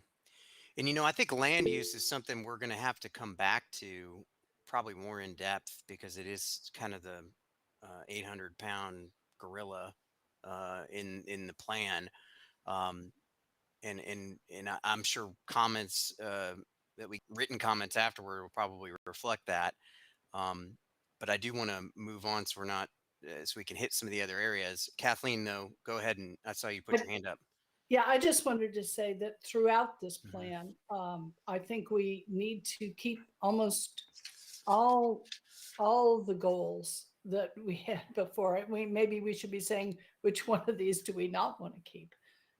I think land use is something we're going to have to come back to probably more in depth because it is kind of the 800-pound gorilla in the plan. And I'm sure comments written comments afterward will probably reflect that. But I do want to move on so we can hit some of the other areas. Kathleen, though, go ahead, and I saw you put your hand up.
Yeah, I just wanted to say that throughout this plan, I think we need to keep almost all the goals that we had before. Maybe we should be saying which one of these do we not want to keep,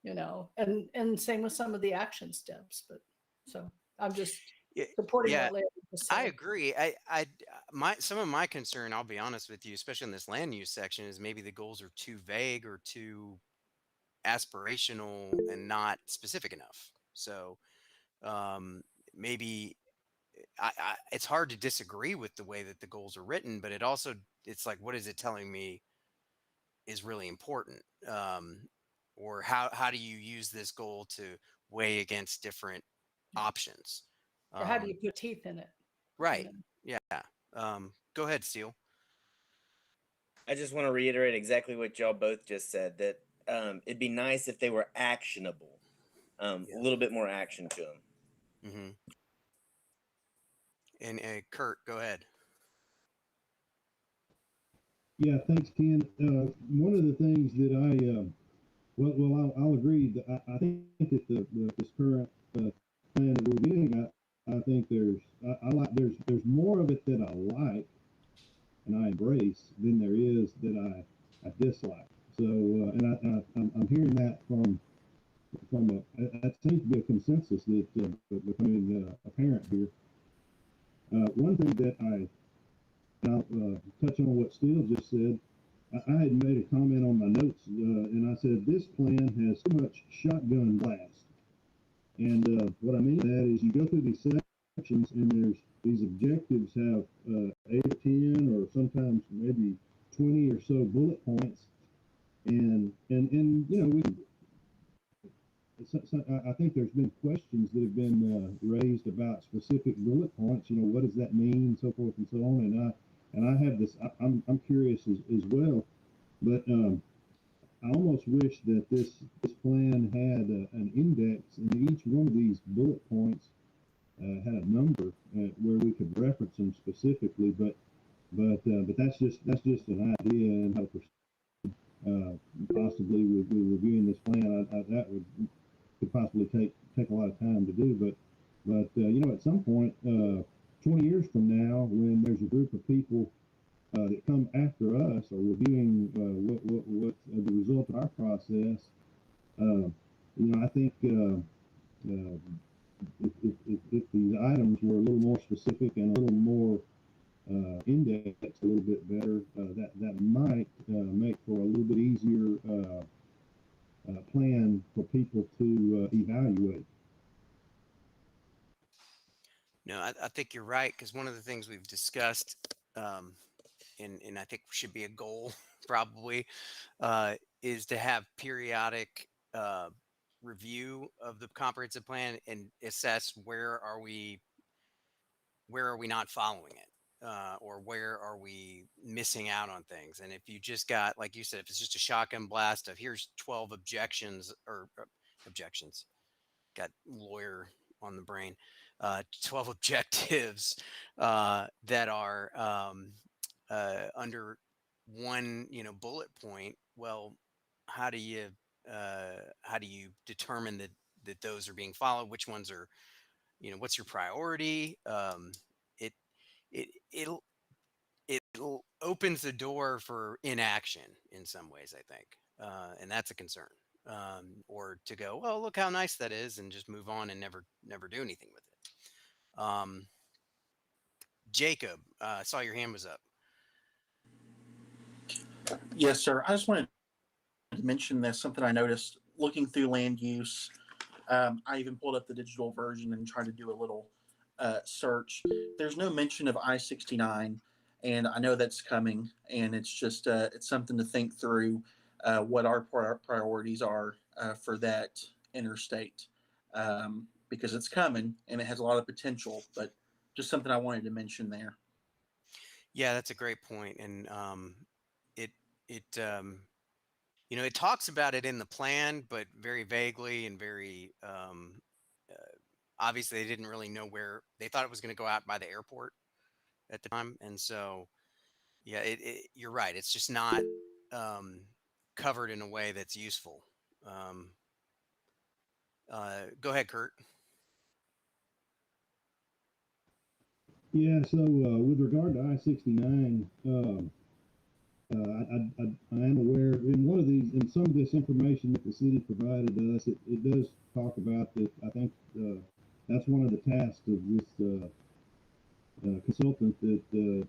and same with some of the action steps. But so I'm just supporting what Larry just said.
I agree. Some of my concern, I'll be honest with you, especially in this land use section, is maybe the goals are too vague or too aspirational and not specific enough. So maybe it's hard to disagree with the way that the goals are written, but it's like, what is it telling me is really important? Or how do you use this goal to weigh against different options?
Or how do you put teeth in it?
Right. Yeah. Go ahead, Steele.
I just want to reiterate exactly what y'all both just said, that it'd be nice if they were actionable, a little bit more action to them.
Mm-hmm. And Kurt, go ahead.
Yeah, thanks, Ken. One of the things that I'll agree that I think that this current plan that we're getting, I think there's more of it that I like and I embrace than there is that I dislike. So, I'm hearing that from that seems to be a consensus that's becoming apparent here. One thing that I'll touch on what Steele just said. I had made a comment on my notes, and I said this plan has too much shotgun blast. And what I mean by that is you go through these sections, and there's these objectives have 8 or 10, or sometimes maybe 20 or so bullet points, and I think there's been questions that have been raised about specific bullet points. What does that mean, so forth and so on. And I have this. I'm curious as well, but I almost wish that this plan had an index, and each one of these bullet points had a number where we could reference them specifically. But that's just an idea, and how to proceed, possibly with reviewing this plan. That could possibly take a lot of time to do. But at some point, 20 years from now, when there's a group of people that come after us or reviewing what the result of our process, I think if these items were a little more specific and a little more indexed a little bit better, that might make for a little bit easier plan for people to evaluate.
No, I think you're right, because one of the things we've discussed, and I think should be a goal probably, is to have periodic review of the comprehensive plan and assess where are we not following it, or where are we missing out on things. And if you just got, like you said, if it's just a shotgun blast of here's 12 objections, got lawyer on the brain, 12 objectives that are under one, bullet point. Well, how do you determine that those are being followed? Which ones are, what's your priority? It it it'll it opens the door for inaction in some ways, I think, and that's a concern. Or to go, well, look how nice that is, and just move on and never do anything with it. Jacob, I saw your hand was up.
Yes, sir. I just wanted to mention this, something I noticed looking through land use. I even pulled up the digital version and tried to do a little search. There's no mention of I-69, and I know that's coming, and it's just it's something to think through what our priorities are for that interstate, because it's coming and it has a lot of potential, but just something I wanted to mention there.
Yeah, that's a great point, and it it talks about it in the plan, but very vaguely and very obviously they didn't really know where. They thought it was going to go out by the airport at the time, and so yeah, you're right. It's just not covered in a way that's useful. Go ahead, Kurt.
Yeah, so with regard to I-69, I am aware in one of these, in some of this information that the city provided us, it does talk about that. I think that's one of the tasks of this consultant that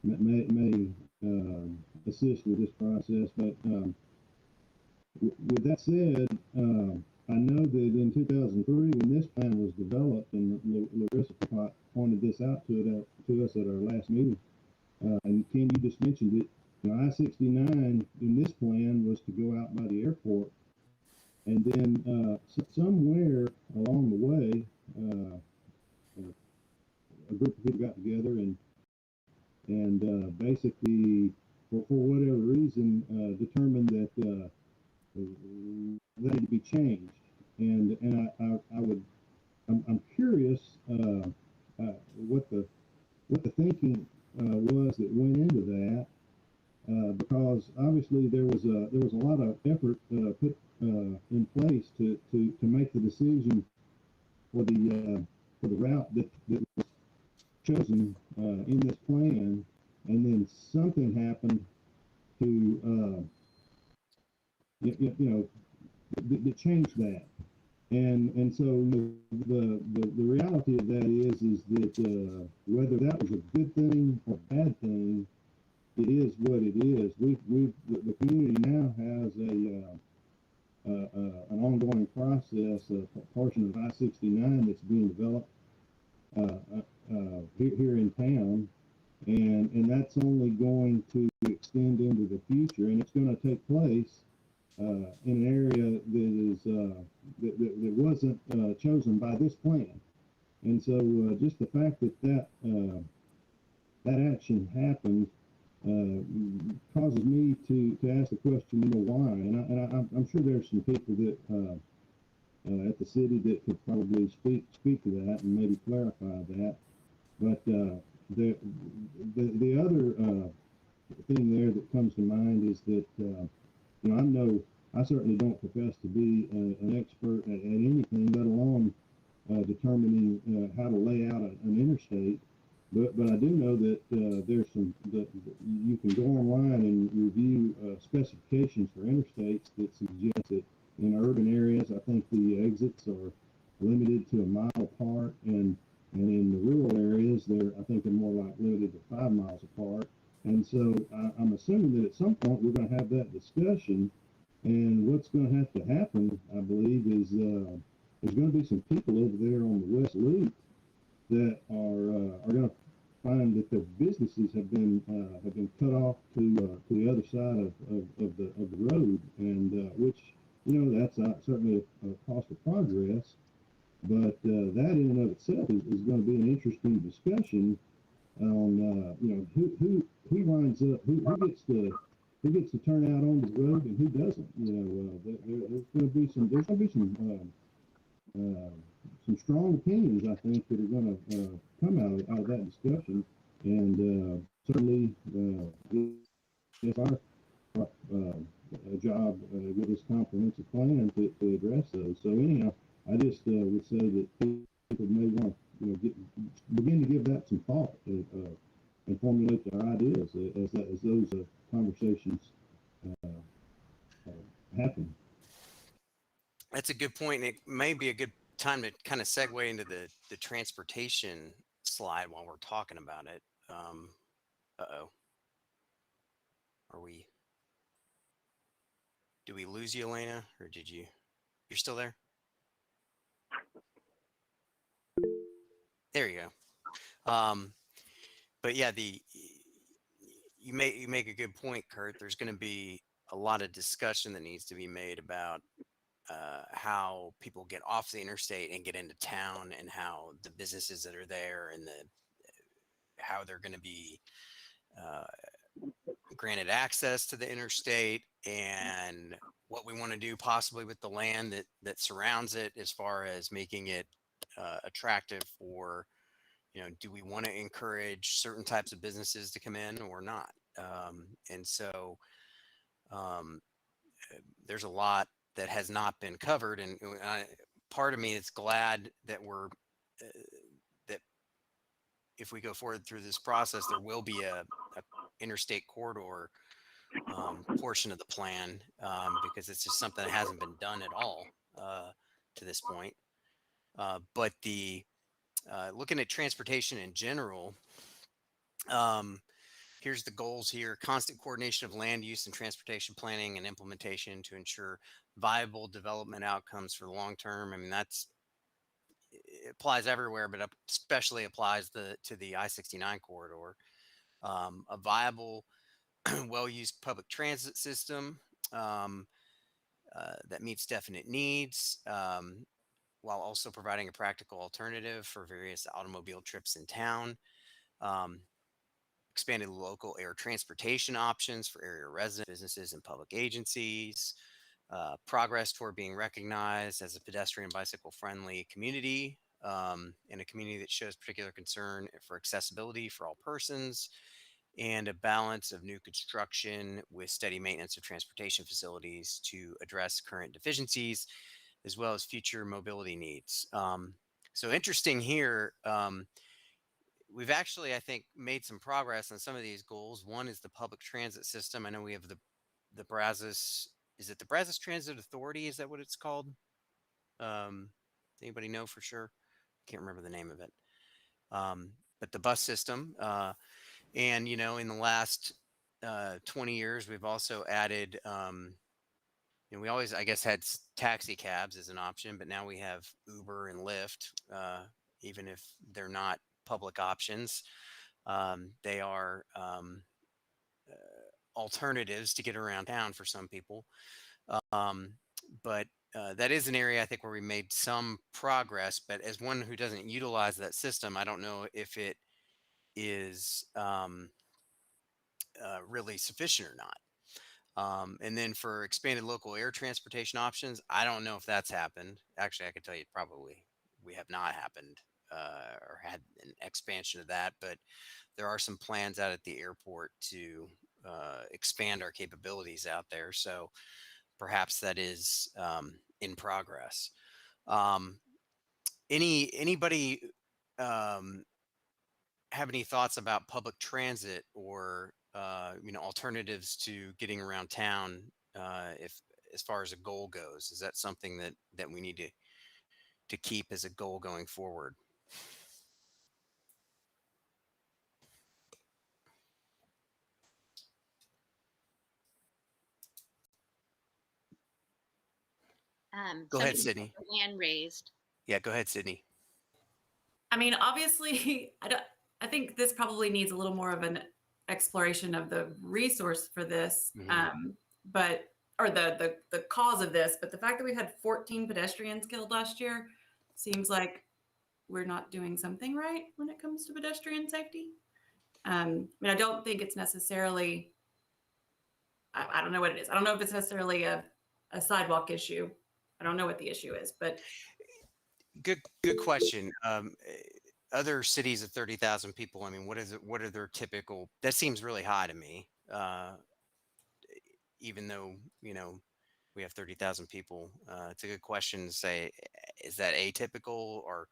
may assist with this process. But with that said, I know that in 2003, when this plan was developed, and Larissa pointed this out to us at our last meeting, and Ken, you just mentioned it, I-69 in this plan was to go out by the airport. And then somewhere along the way, a group of people got together and basically, for whatever reason, determined that they need to be changed. And I'm curious what the thinking was that went into that, because obviously there was a lot of effort put in place to make the decision for the route that was chosen in this plan, and then something happened to that changed that. And so the reality of that is that whether that was a good thing or bad thing, it is what it is. The community now has an ongoing process, a portion of I-69 that's being developed here in town, and that's only going to extend into the future, and it's going to take place in an area that is that wasn't chosen by this plan. And so just the fact that action happened causes me to ask the question, why? And I'm sure there's some people that at the city that could probably speak to that and maybe clarify that. But the other thing there that comes to mind is that I certainly don't profess to be an expert at anything, let alone determining how to lay out an interstate. But I do know that there's you can go online and review specifications for interstates that suggest that in urban areas, I think the exits are limited to a mile apart, and in the rural areas, I think they're more like limited to 5 miles apart. And so I'm assuming that at some point we're going to have that discussion, and what's going to have to happen, I believe, is there's going to be some people over there on the West Loop that are going to find that their businesses have been cut off to the other side of the road, and which that's certainly a cost of progress, but that in and of itself is going to be an interesting discussion on who winds up who gets to turn out on the road and who doesn't. There's going to be some some strong opinions, I think, that are going to come out of that discussion. And certainly, it's our job with this comprehensive plan to address those. So anyhow, I just would say that people may want to begin to give that some thought and formulate their ideas as those conversations happen.
That's a good point. It may be a good time to kind of segue into the transportation slide while we're talking about it. Uh-oh. Did we lose you, Elena, or you're still there? There you go. But yeah, you make a good point, Kurt. There's going to be a lot of discussion that needs to be made about how people get off the interstate and get into town, and how the businesses that are there and how they're going to be granted access to the interstate, and what we want to do possibly with the land that surrounds it, as far as making it attractive for, do we want to encourage certain types of businesses to come in or not? And so there's a lot that has not been covered, and part of me is glad that that if we go forward through this process, there will be a interstate corridor portion of the plan, because it's just something that hasn't been done at all to this point. But looking at transportation in general, here's the goals here: constant coordination of land use and transportation planning and implementation to ensure viable development outcomes for the long term. I mean, it applies everywhere, but especially applies to the I-69 corridor. A viable, well-used public transit system that meets definite needs, while also providing a practical alternative for various automobile trips in town. Expanded local air transportation options for area residents, businesses, and public agencies. Progress toward being recognized as a pedestrian bicycle friendly community, and a community that shows particular concern for accessibility for all persons, and a balance of new construction with steady maintenance of transportation facilities to address current deficiencies, as well as future mobility needs. So interesting here. We've actually, I think, made some progress on some of these goals. One is the public transit system. I know we have the Brazos. Is it the Brazos Transit Authority? Is that what it's called? Anybody know for sure? Can't remember the name of it. But the bus system, and in the last 20 years, we've also added. We always, I guess, had taxi cabs as an option, but now we have Uber and Lyft, even if they're not public options. They are alternatives to get around town for some people. But that is an area, I think, where we made some progress. But as one who doesn't utilize that system, I don't know if it is really sufficient or not. And then for expanded local air transportation options, I don't know if that's happened. Actually, I could tell you probably we have not happened or had an expansion of that, but there are some plans out at the airport to expand our capabilities out there. So perhaps that is in progress. Anybody have any thoughts about public transit or alternatives to getting around town, if as far as a goal goes? Is that something that we need to keep as a goal going forward? Go ahead, Sydney.
Hand raised.
Yeah, go ahead, Sydney.
I mean, obviously, I think this probably needs a little more of an exploration of the resource for this, or the cause of this. But the fact that we had 14 pedestrians killed last year seems like we're not doing something right when it comes to pedestrian safety. I mean, I don't think it's necessarily, I don't know what it is. I don't know if it's necessarily a sidewalk issue. I don't know what the issue is, but
Good question. Other cities of 30,000 people, I mean, what is it? What are their typical? That seems really high to me. Even though, we have 30,000 people, it's a good question to say, is that atypical, or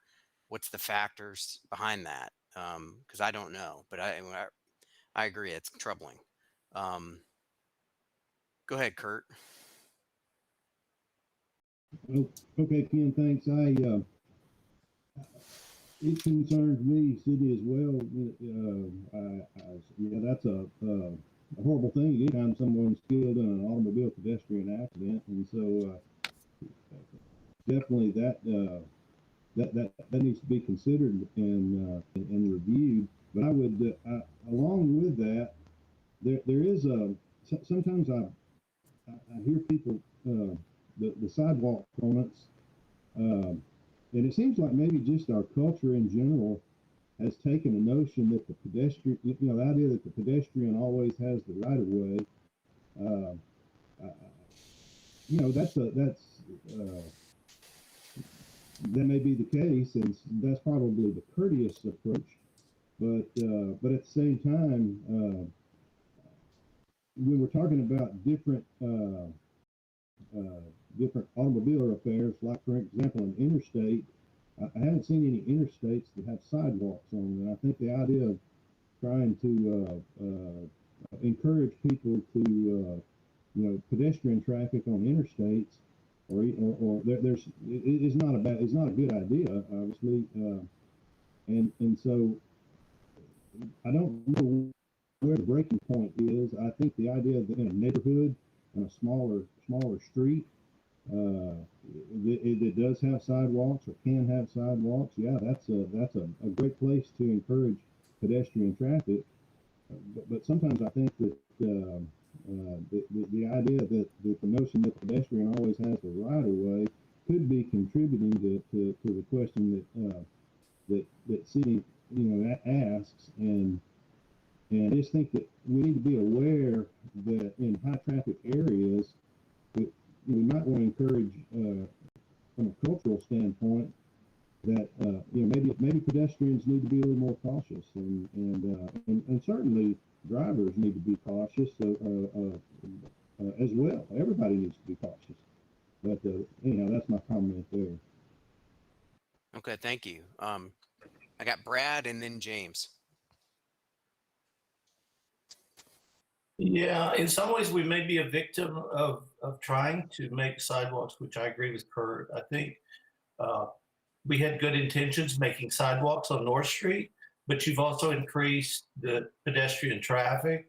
what's the factors behind that? Because I don't know, but I agree, it's troubling. Um, Go ahead, Kurt.
Oh, okay, Ken, thanks. It concerns me, city as well. Yeah, that's a horrible thing anytime someone's killed in an automobile pedestrian accident, and so definitely that needs to be considered and reviewed. But I would, along with that, there is sometimes I hear people the sidewalk comments. And it seems like maybe just our culture in general has taken a notion that the pedestrian, the idea that the pedestrian always has the right of way. That may be the case, and that's probably the courteous approach. But at the same time, when we're talking about different automobile affairs, like for example, an interstate, I haven't seen any interstates that have sidewalks on them. And I think the idea of trying to encourage people to, pedestrian traffic on interstates, it's not a good idea, obviously. And so I don't know where the breaking point is. I think the idea that in a neighborhood, in a smaller street, it does have sidewalks or can have sidewalks. Yeah, that's a great place to encourage pedestrian traffic. But sometimes I think that the idea that the notion that pedestrian always has the right of way could be contributing to the question that city asks, and I just think that we need to be aware that in high traffic areas, we might want to encourage, from a cultural standpoint, that maybe pedestrians need to be a little more cautious, and certainly drivers need to be cautious as well. Everybody needs to be cautious. But anyhow, that's my comment there.
Okay, thank you. I got Brad and then James.
Yeah, in some ways we may be a victim of trying to make sidewalks, which I agree with Kurt. I think we had good intentions making sidewalks on North Street, but you've also increased the pedestrian traffic,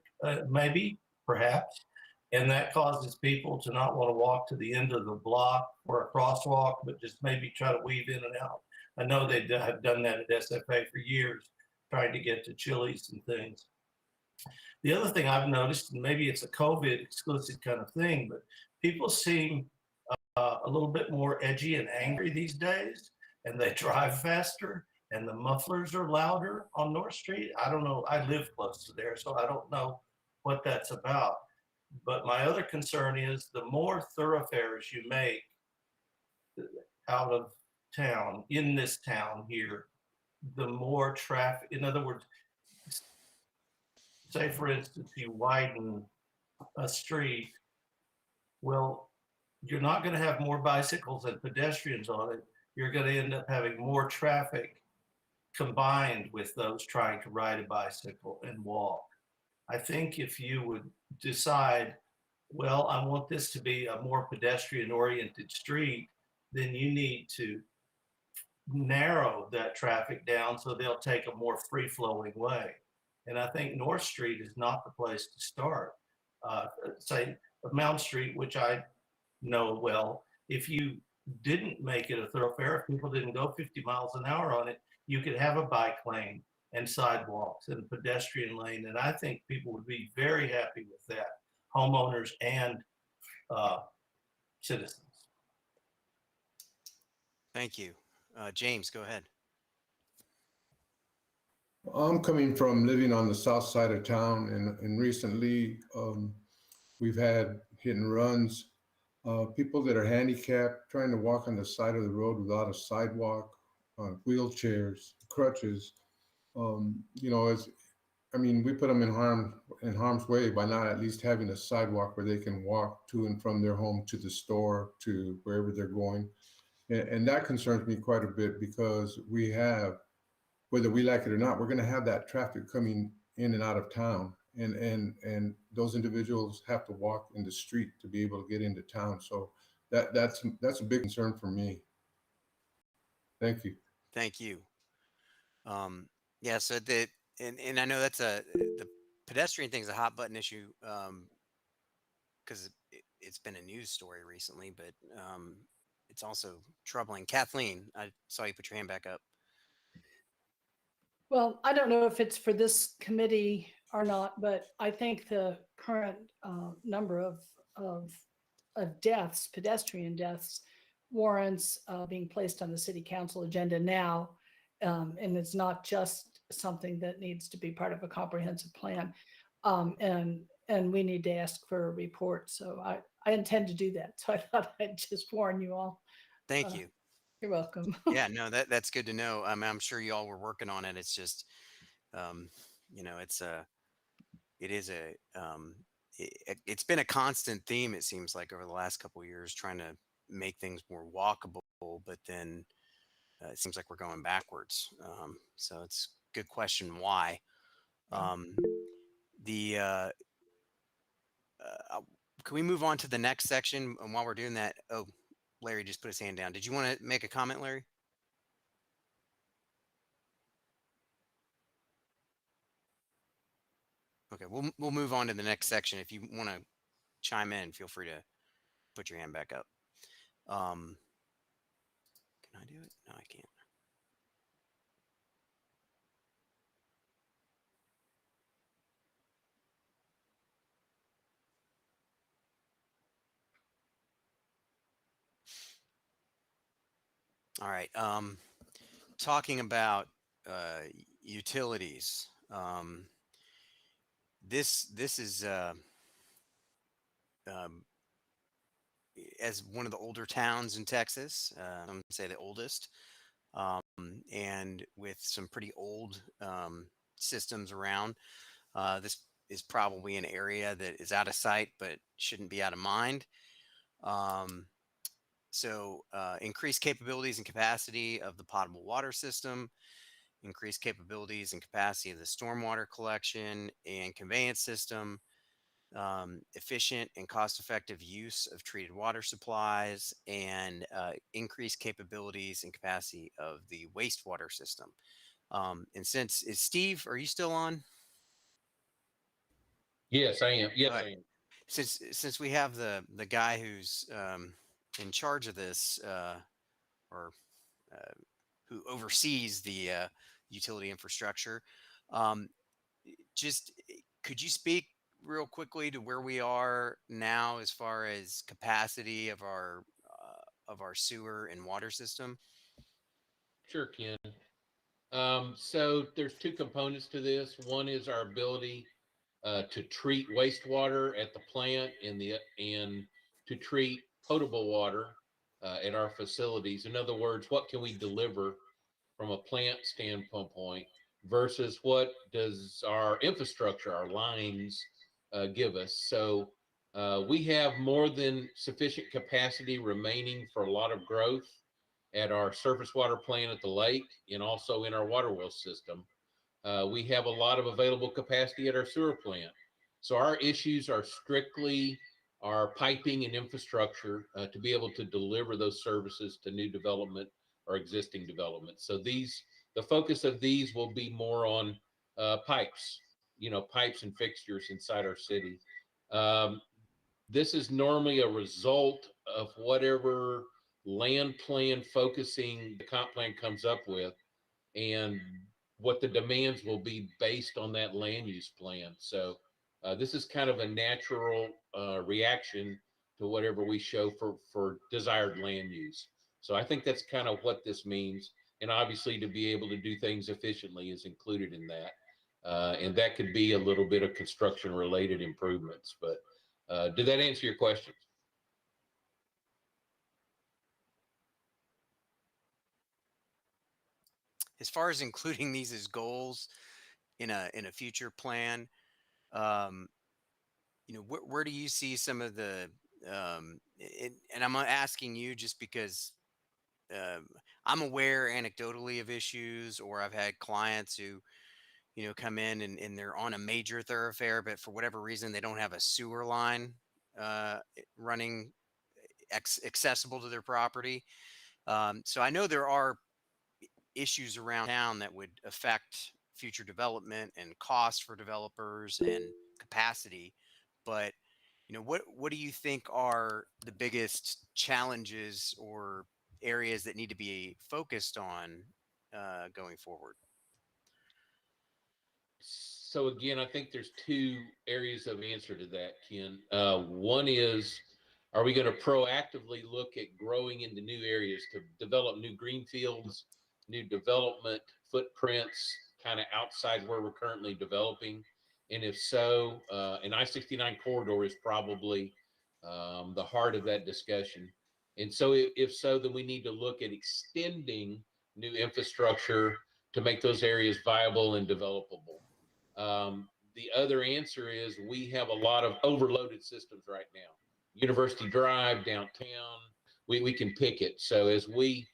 perhaps, and that causes people to not want to walk to the end of the block or a crosswalk, but just maybe try to weave in and out. I know they have done that at SFA for years, trying to get to Chili's and things. The other thing I've noticed, and maybe it's a COVID exclusive kind of thing, but people seem a little bit more edgy and angry these days, and they drive faster, and the mufflers are louder on North Street. I don't know. I live close to there, so I don't know what that's about. But my other concern is the more thoroughfares you make out of town, in this town here, the more traffic. In other words, say for instance, you widen a street, well, you're not going to have more bicycles and pedestrians on it. You're going to end up having more traffic combined with those trying to ride a bicycle and walk. I think if you would decide, well, I want this to be a more pedestrian oriented street, then you need to narrow that traffic down so they'll take a more free flowing way. And I think North Street is not the place to start. Say Mount Street, which I know well, if you didn't make it a thoroughfare, if people didn't go 50 miles an hour on it, you could have a bike lane and sidewalks and pedestrian lane. And I think people would be very happy with that, homeowners and citizens.
Thank you. James, go ahead.
I'm coming from living on the south side of town, and recently we've had hit and runs people that are handicapped, trying to walk on the side of the road without a sidewalk, wheelchairs, crutches. You know, I mean, we put them in harm's way by not at least having a sidewalk where they can walk to and from their home to the store, to wherever they're going. And that concerns me quite a bit, because we have, whether we like it or not, we're going to have that traffic coming in and out of town. And those individuals have to walk in the street to be able to get into town. So that's a big concern for me. Thank you.
Thank you. Yeah, so and I know the pedestrian thing's a hot button issue, because it's been a news story recently, but it's also troubling. Kathleen, I saw you put your hand back up.
Well, I don't know if it's for this committee or not, but I think the current number of deaths, pedestrian deaths, warrants being placed on the city council agenda now. And it's not just something that needs to be part of a comprehensive plan. And we need to ask for a report. So I intend to do that. So I thought I'd just warn you all.
Thank you.
You're welcome.
Yeah, no, that's good to know. I'm sure you all were working on it. It's just, you know, it's been a constant theme, it seems like, over the last couple of years, trying to make things more walkable, but then it seems like we're going backwards. So it's a good question why. Can we move on to the next section? And while we're doing that, oh, Larry just put his hand down. Did you want to make a comment, Larry? Okay, we'll move on to the next section. If you want to chime in, feel free to put your hand back up. Can I do it? No, I can't. All right. Talking about utilities. This is as one of the older towns in Texas. I'm gonna say the oldest, and with some pretty old systems around. This is probably an area that is out of sight, but shouldn't be out of mind. So increased capabilities and capacity of the potable water system, increased capabilities and capacity of the stormwater collection and conveyance system, efficient and cost-effective use of treated water supplies, and increased capabilities and capacity of the wastewater system. And is Steve, are you still on?
Yes, I am. Yes,
All right.
I am.
Since we have the guy who's in charge of this, or who oversees the utility infrastructure, just could you speak real quickly to where we are now as far as capacity of our sewer and water system?
Sure, Ken. So there's two components to this. One is our ability to treat wastewater at the plant and to treat potable water at our facilities. In other words, what can we deliver from a plant standpoint versus what does our infrastructure, our lines, give us? So we have more than sufficient capacity remaining for a lot of growth at our surface water plant at the lake and also in our water well system. We have a lot of available capacity at our sewer plant. So our issues are strictly our piping and infrastructure to be able to deliver those services to new development or existing development. So the focus of these will be more on pipes, pipes and fixtures inside our city. This is normally a result of whatever land plan focusing the comp plan comes up with, and what the demands will be based on that land use plan. So this is kind of a natural reaction to whatever we show for desired land use. So I think that's kind of what this means. And obviously to be able to do things efficiently is included in that. And that could be a little bit of construction related improvements, but did that answer your question?
as far as including these as goals in a future plan, um, where do you see some of the and I'm asking you just because um, I'm aware anecdotally of issues, or I've had clients who come in and they're on a major thoroughfare, but for whatever reason they don't have a sewer line running accessible to their property. So I know there are issues around town that would affect future development and cost for developers and capacity. But what do you think are the biggest challenges or areas that need to be focused on going forward?
So again, I think there's two areas of answer to that, Ken. One is, are we going to proactively look at growing into new areas to develop new greenfields, new development footprints, kind of outside where we're currently developing? And if so, an I-69 corridor is probably the heart of that discussion. And so if so, then we need to look at extending new infrastructure to make those areas viable and developable. The other answer is we have a lot of overloaded systems right now. University Drive, downtown, we can pick it. So as we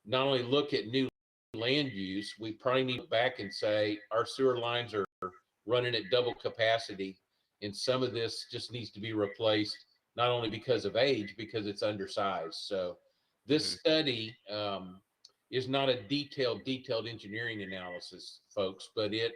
not only look at new land use, we probably need to go back and say our sewer lines are running at double capacity, and some of this just needs to be replaced, not only because of age, because it's undersized. So this study is not a detailed engineering analysis, folks, but it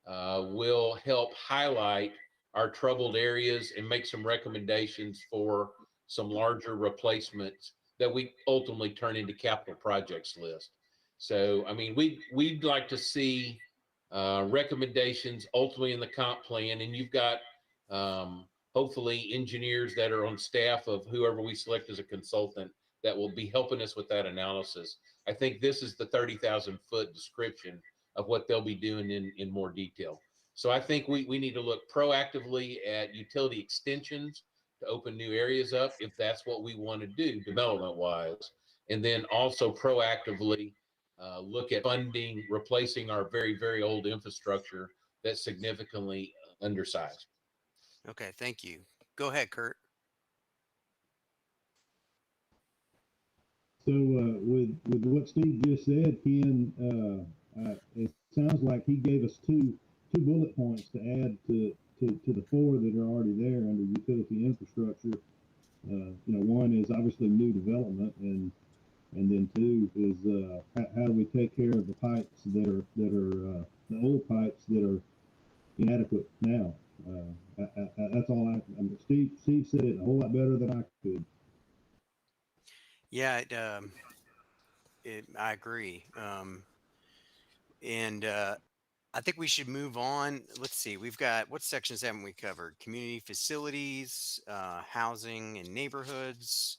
will help highlight our troubled areas and make some recommendations for some larger replacements that we ultimately turn into capital projects list. So, I mean, we'd like to see recommendations ultimately in the comp plan, and you've got hopefully engineers that are on staff of whoever we select as a consultant that will be helping us with that analysis. I think this is the 30,000 foot description of what they'll be doing in more detail. So I think we need to look proactively at utility extensions to open new areas up if that's what we want to do development wise. And then also proactively look at funding, replacing our very, very old infrastructure that's significantly undersized.
Okay, thank you. Go ahead, Kurt.
So with what Steve just said, Ken, it sounds like he gave us two bullet points to add to the four that are already there under utility infrastructure. One is obviously new development, and then two is how do we take care of the pipes that are the old pipes that are inadequate now. That's all I mean, Steve said it a whole lot better than I could.
Yeah, I agree. And I think we should move on. Let's see. We've got, what sections haven't we covered? Community facilities, housing and neighborhoods.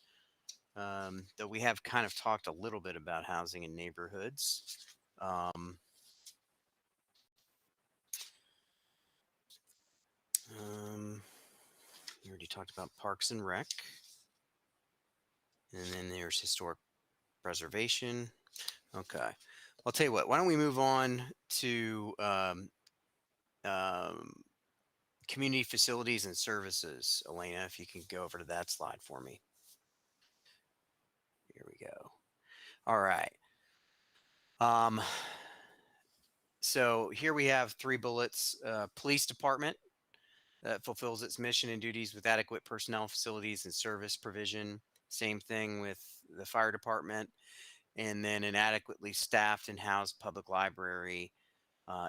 Though we have kind of talked a little bit about housing and neighborhoods. We already talked about Parks and Rec. And then there's historic preservation. Okay. I'll tell you what, why don't we move on to community facilities and services. Elena, if you can go over to that slide for me. Here we go. All right. So here we have 3 bullets. Police department that fulfills its mission and duties with adequate personnel, facilities, and service provision. Same thing with the fire department. And then an adequately staffed and housed public library,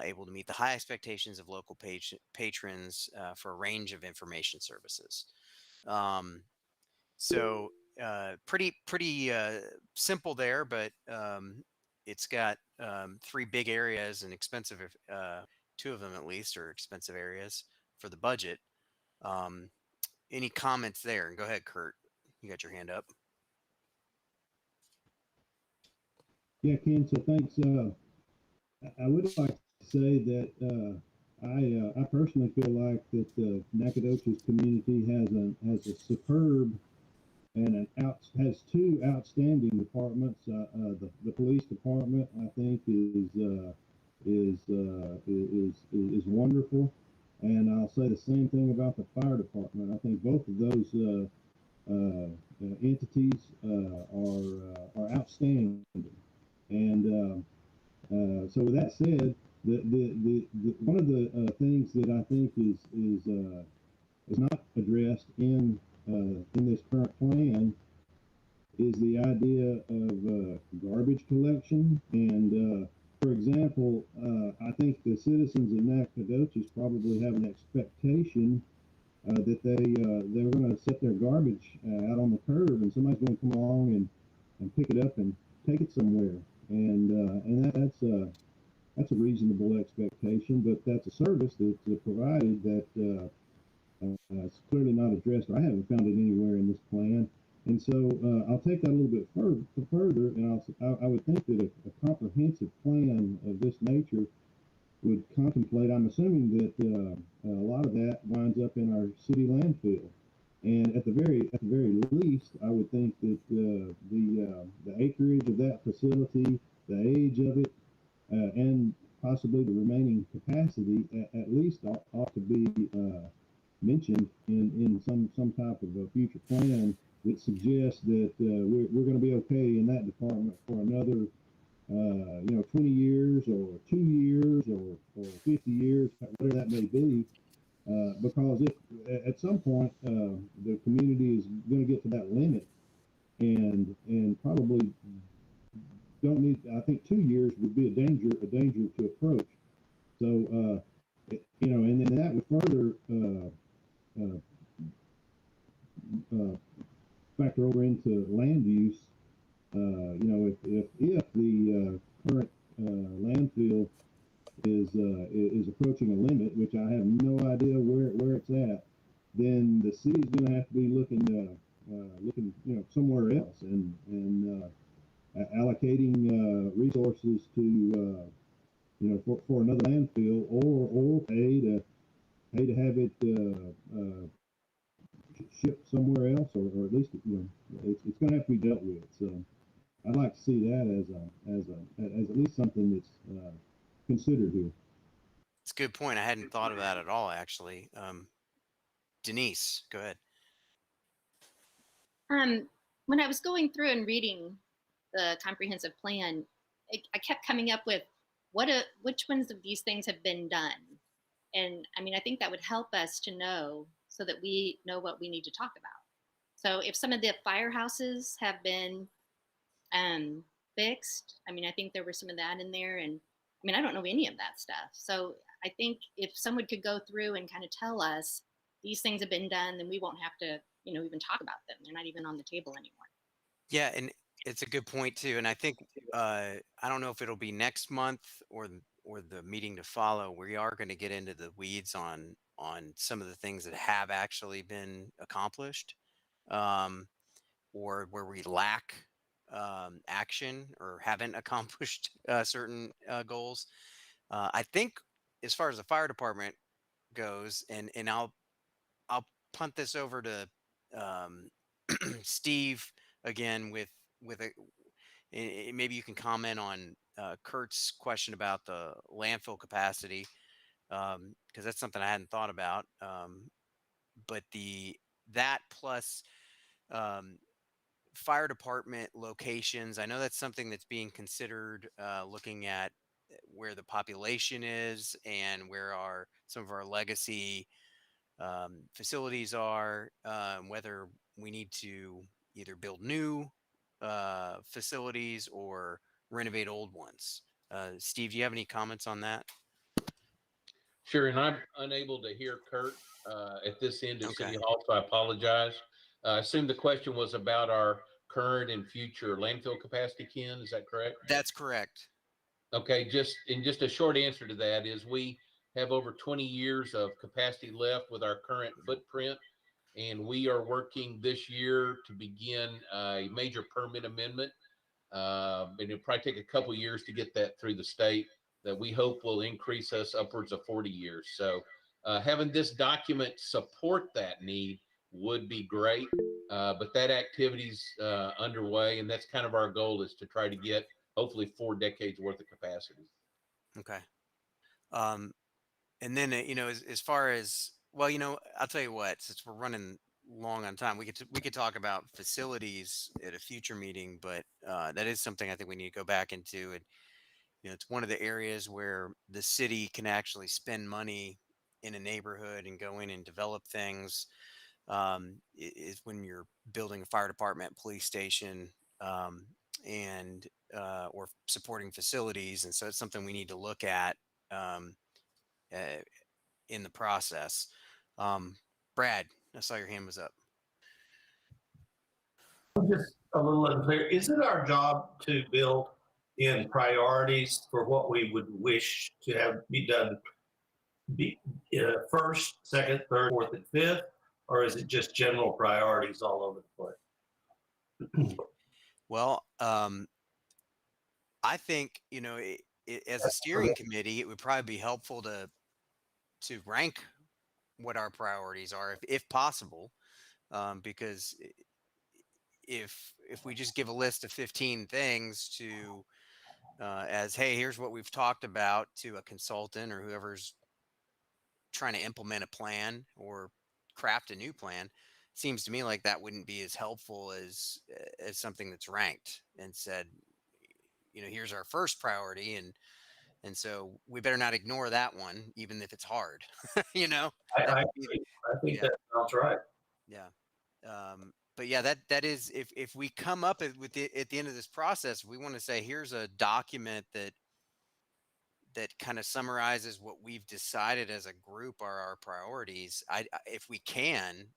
able to meet the high expectations of local patrons for a range of information services. So pretty simple there, but it's got 3 big areas and expensive, 2 of them at least are expensive areas for the budget. Any comments there? Go ahead, Kurt. You got your hand up.
Yeah, Ken, so thanks. I would like to say that I personally feel like that Nacogdoches community has a superb has two outstanding departments. The police department, I think, is wonderful, and I'll say the same thing about the fire department. I think both of those entities are outstanding. And so, with that said, the one of the things that I think is not addressed in this current plan is the idea of garbage collection. And for example, I think the citizens of Nacogdoches probably have an expectation that they're going to set their garbage out on the curb, and somebody's going to come along and pick it up and take it somewhere. And that's a reasonable expectation, but that's a service that's provided that it's clearly not addressed. I haven't found it anywhere in this plan. And so I'll take that a little bit further, and I would think that a comprehensive plan of this nature would contemplate. I'm assuming that a lot of that winds up in our city landfill, and at the very least, I would think that the acreage of that facility, the age of it, and possibly the remaining capacity, at least ought to be mentioned in some type of a future plan that suggests that we're going to be okay in that department for another 20 years or 2 years or 50 years, whatever that may be, because if at some point the community is going to get to that limit and probably don't need, I think 2 years would be a danger to approach. So and then that would further factor over into land use. If the current landfill is approaching a limit, which I have no idea where it's at, then the city's going to have to be looking somewhere else and allocating resources to for another landfill, or pay to have it shipped somewhere else, or at least it's going to have to be dealt with. So I'd like to see that as at least something that's considered here.
It's a good point. I hadn't thought of that at all, actually. Denise, go ahead.
When I was going through and reading the comprehensive plan, I kept coming up with which ones of these things have been done. And I mean, I think that would help us to know, so that we know what we need to talk about. So if some of the firehouses have been fixed, I mean, I think there was some of that in there. And I mean, I don't know any of that stuff. So I think if someone could go through and kind of tell us these things have been done, then we won't have to, even talk about them. They're not even on the table anymore.
Yeah, and it's a good point too. And I think I don't know if it'll be next month or the meeting to follow. We are going to get into the weeds on some of the things that have actually been accomplished, or where we lack action or haven't accomplished certain goals. I think as far as the fire department goes, and I'll punt this over to Steve again with maybe you can comment on Kurt's question about the landfill capacity, because that's something I hadn't thought about. But that plus fire department locations, I know that's something that's being considered, looking at where the population is and where some of our legacy facilities are, whether we need to either build new facilities or renovate old ones. Steve, do you have any comments on that?
Sure, and I'm unable to hear Kurt at this end of City Hall, so I apologize. I assume the question was about our current and future landfill capacity, Ken, is that correct?
That's correct.
Okay, just a short answer to that is we have over 20 years of capacity left with our current footprint, and we are working this year to begin a major permit amendment. And it'll probably take a couple years to get that through the state, that we hope will increase us upwards of 40 years. So having this document support that need would be great. but that activity's underway, and that's kind of our goal, is to try to get hopefully 4 decades worth of capacity.
Okay. And then, as far as, well, I'll tell you what, since we're running long on time, we could talk about facilities at a future meeting, but that is something I think we need to go back into. And, it's one of the areas where the city can actually spend money in a neighborhood and go in and develop things. Is when you're building a fire department, police station, and or supporting facilities. And so it's something we need to look at in the process. Brad, I saw your hand was up.
Just a little unclear. Is it our job to build in priorities for what we would wish to have be done first, second, third, fourth, and fifth? Or is it just general priorities all over the place?
Well, I think, as a steering committee, it would probably be helpful to rank what our priorities are, if possible, because if we just give a list of 15 things to as, hey, here's what we've talked about, to a consultant or whoever's trying to implement a plan or craft a new plan, seems to me like that wouldn't be as helpful as something that's ranked and said, here's our first priority, and so we better not ignore that one, even if it's hard.
I think that sounds right.
Yeah. But yeah, that is, if we come up at the end of this process, we want to say, here's a document that kind of summarizes what we've decided as a group are our priorities. If we can,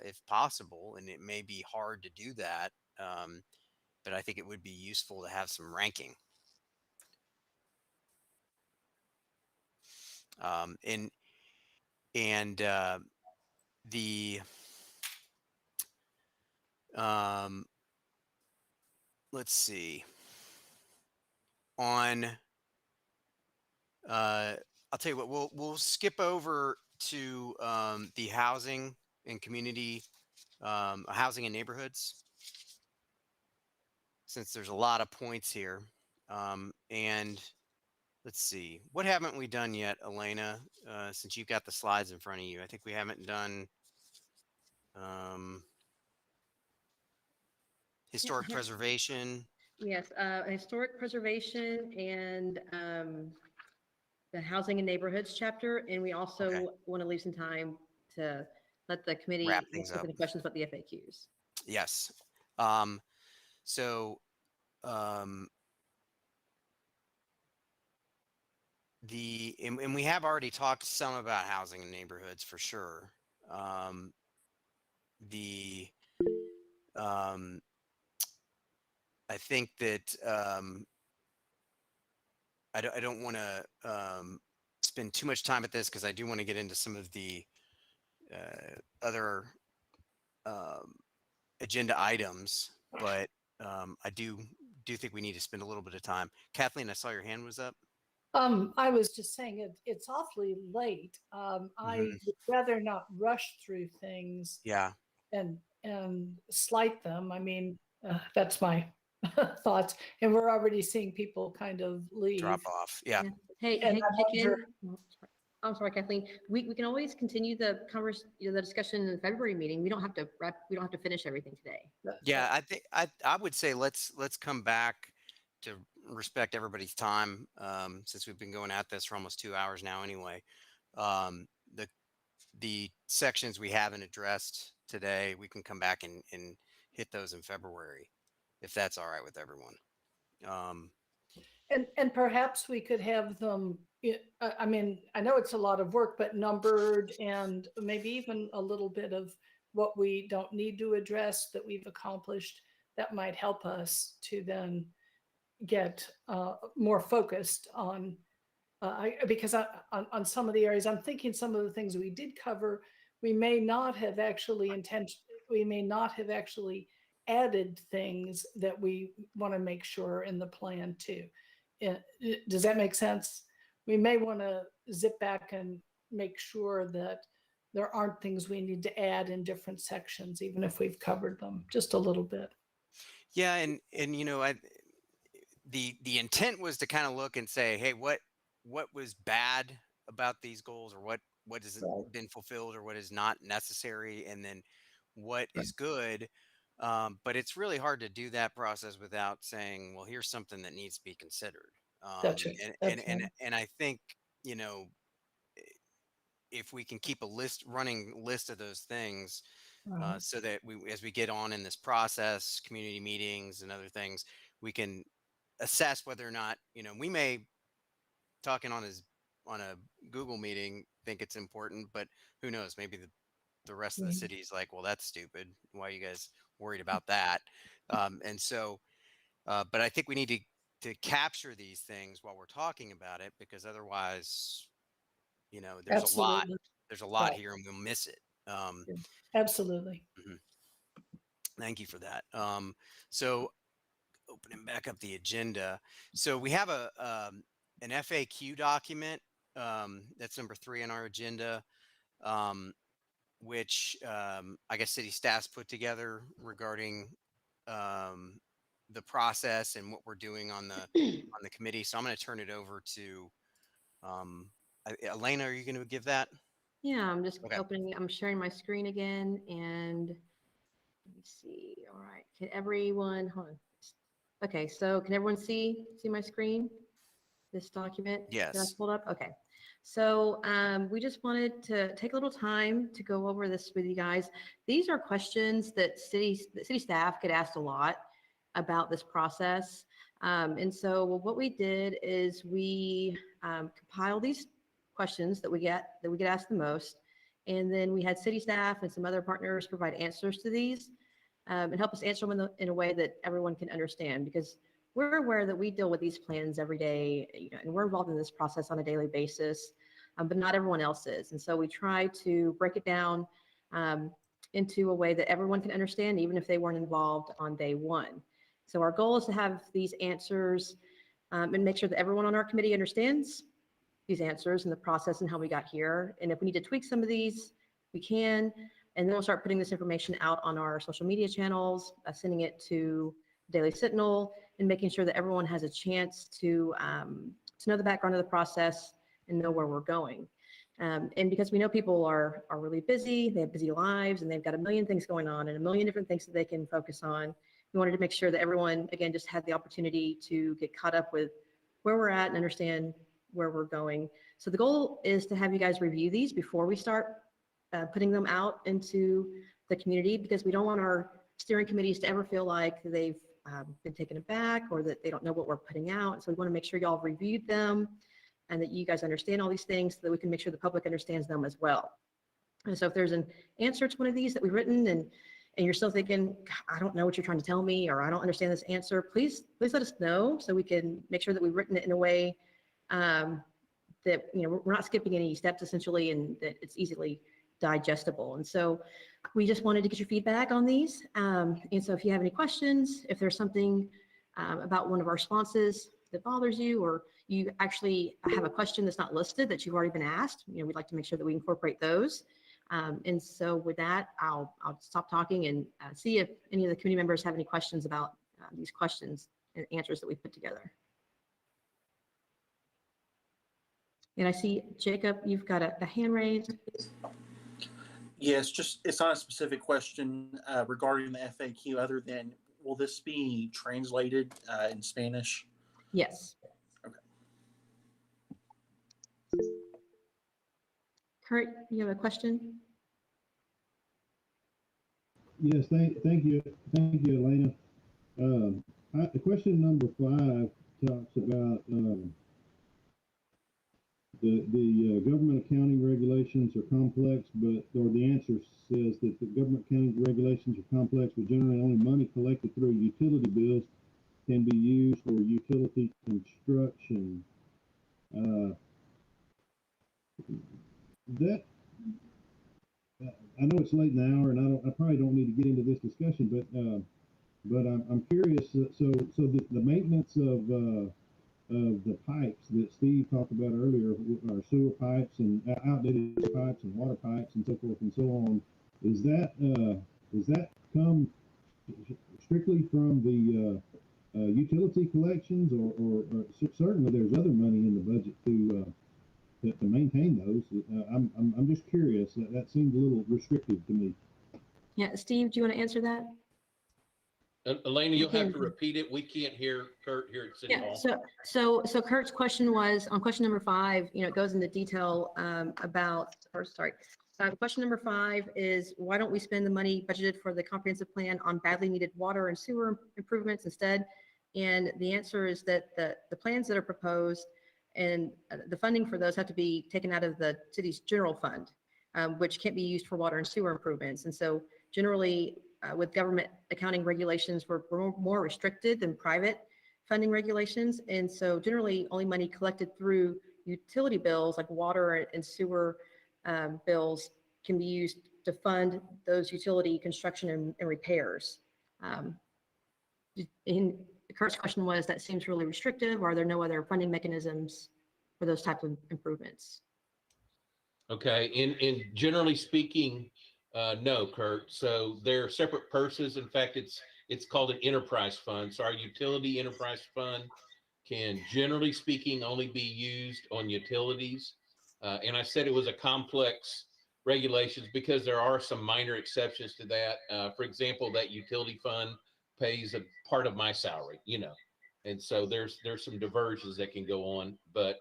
if possible, and it may be hard to do that, but I think it would be useful to have some ranking. Let's see, on I'll tell you what, we'll skip over to the housing and community, housing and neighborhoods, since there's a lot of points here. And let's see, what haven't we done yet, Elena? Since you've got the slides in front of you, I think we haven't done historic preservation.
Yes, historic preservation and the housing and neighborhoods chapter. And we also want to leave some time to let the committee
Wrap things
answer
up.
any questions about the FAQs.
Yes. And we have already talked some about housing and neighborhoods for sure. I think that I don't want to spend too much time at this, because I do want to get into some of the other agenda items, but I do think we need to spend a little bit of time. Kathleen, I saw your hand was up.
I was just saying it's awfully late. I would rather not rush through things.
Yeah.
And slight them. I mean, that's my thoughts. And we're already seeing people kind of leave.
Drop off. Yeah.
Hey,
And
hey,
I'm
Ken,
wonder-
I'm sorry, Kathleen. We can always continue the the discussion in the February meeting. We don't have to finish everything today.
Yeah, I think I would say let's come back to respect everybody's time, since we've been going at this for almost 2 hours now anyway. The sections we haven't addressed today, we can come back and hit those in February, if that's all right with everyone.
And perhaps we could have them, I mean, I know it's a lot of work, but numbered, and maybe even a little bit of what we don't need to address that we've accomplished. That might help us to then get more focused on, because on some of the areas, I'm thinking some of the things we did cover, we may not have actually added things that we want to make sure in the plan too. Does that make sense? We may want to zip back and make sure that there aren't things we need to add in different sections, even if we've covered them just a little bit.
Yeah, and the intent was to kind of look and say, hey, what was bad about these goals, or what has been fulfilled, or what is not necessary, and then what is good. But it's really hard to do that process without saying, well, here's something that needs to be considered.
That's right.
And I think, if we can keep a running list of those things, so that as we get on in this process, community meetings and other things, we can assess whether or not, we may, talking on a Google meeting, think it's important, but who knows, maybe the rest of the city is like, well, that's stupid. Why are you guys worried about that? And so, but I think we need to capture these things while we're talking about it, because otherwise, there's a lot
Right.
here and we'll miss it.
Absolutely.
Thank you for that. So opening back up the agenda. So we have an FAQ document, that's number 3 on our agenda, which I guess city staff's put together regarding the process and what we're doing on the committee. So I'm going to turn it over to Elena. Are you going to give that?
Yeah, I'm just
Okay.
I'm sharing my screen again, and let me see. All right, can everyone, hold on. Okay, so can everyone see my screen? This document that I
Yes.
pulled up? Okay. So we just wanted to take a little time to go over this with you guys. These are questions that city staff get asked a lot about this process. And so what we did is we compiled these questions that we get asked the most. And then we had city staff and some other partners provide answers to these and help us answer them in a way that everyone can understand, because we're aware that we deal with these plans every day, and we're involved in this process on a daily basis, but not everyone else is. And so we try to break it down into a way that everyone can understand, even if they weren't involved on day one. So our goal is to have these answers and make sure that everyone on our committee understands these answers and the process and how we got here. And if we need to tweak some of these, we can. And then we'll start putting this information out on our social media channels, sending it to Daily Sentinel, and making sure that everyone has a chance to know the background of the process and know where we're going. And because we know people are really busy, they have busy lives, and they've got a million things going on and a million different things that they can focus on, we wanted to make sure that everyone, again, just had the opportunity to get caught up with where we're at and understand where we're going. So the goal is to have you guys review these before we start putting them out into the community, because we don't want our steering committees to ever feel like they've been taken aback or that they don't know what we're putting out. So we want to make sure y'all reviewed them and that you guys understand all these things so that we can make sure the public understands them as well. And so if there's an answer to one of these that we've written and you're still thinking, I don't know what you're trying to tell me, or I don't understand this answer, please let us know so we can make sure that we've written it in a way that we're not skipping any steps essentially, and that it's easily digestible. And so we just wanted to get your feedback on these. And so if you have any questions, if there's something about one of our responses that bothers you, or you actually have a question that's not listed that you've already been asked, we'd like to make sure that we incorporate those. And so with that, I'll stop talking and see if any of the committee members have any questions about these questions and answers that we put together. And I see, Jacob, you've got a hand raised.
Yes, it's not a specific question regarding the FAQ, other than, will this be translated in Spanish?
Yes.
Okay.
Kurt, you have a question?
Yes, thank you, Elena. The question number 5 talks about the government accounting regulations are complex, or the answer says that the government accounting regulations are complex, but generally only money collected through utility bills can be used for utility construction. That I know it's late in the hour, and I probably don't need to get into this discussion, but I'm curious. So the maintenance of of the pipes that Steve talked about earlier, our sewer pipes and outdated pipes and water pipes and so forth and so on, is that come strictly from the utility collections, or certainly there's other money in the budget to maintain those? I'm just curious. That seems a little restrictive to me.
Yeah, Steve, do you want to answer that?
Elena, you'll have to
can-
repeat it. We can't hear Kurt here at City
Yeah,
Hall.
so Kurt's question was on question number 5, it goes into detail question number 5 is, why don't we spend the money budgeted for the comprehensive plan on badly needed water and sewer improvements instead? And the answer is that the plans that are proposed and the funding for those have to be taken out of the city's general fund, which can't be used for water and sewer improvements. And so generally, with government accounting regulations, we're more restricted than private funding regulations. And so generally only money collected through utility bills like water and sewer bills can be used to fund those utility construction and repairs. In Kurt's question was, that seems really restrictive. Are there no other funding mechanisms for those types of improvements?
Okay, in generally speaking, no, Kurt. So they're separate purses. In fact, it's called an enterprise fund. So our utility enterprise fund can, generally speaking, only be used on utilities. And I said it was a complex regulations because there are some minor exceptions to that. For example, that utility fund pays a part of my salary, and so there's some diversions that can go on, but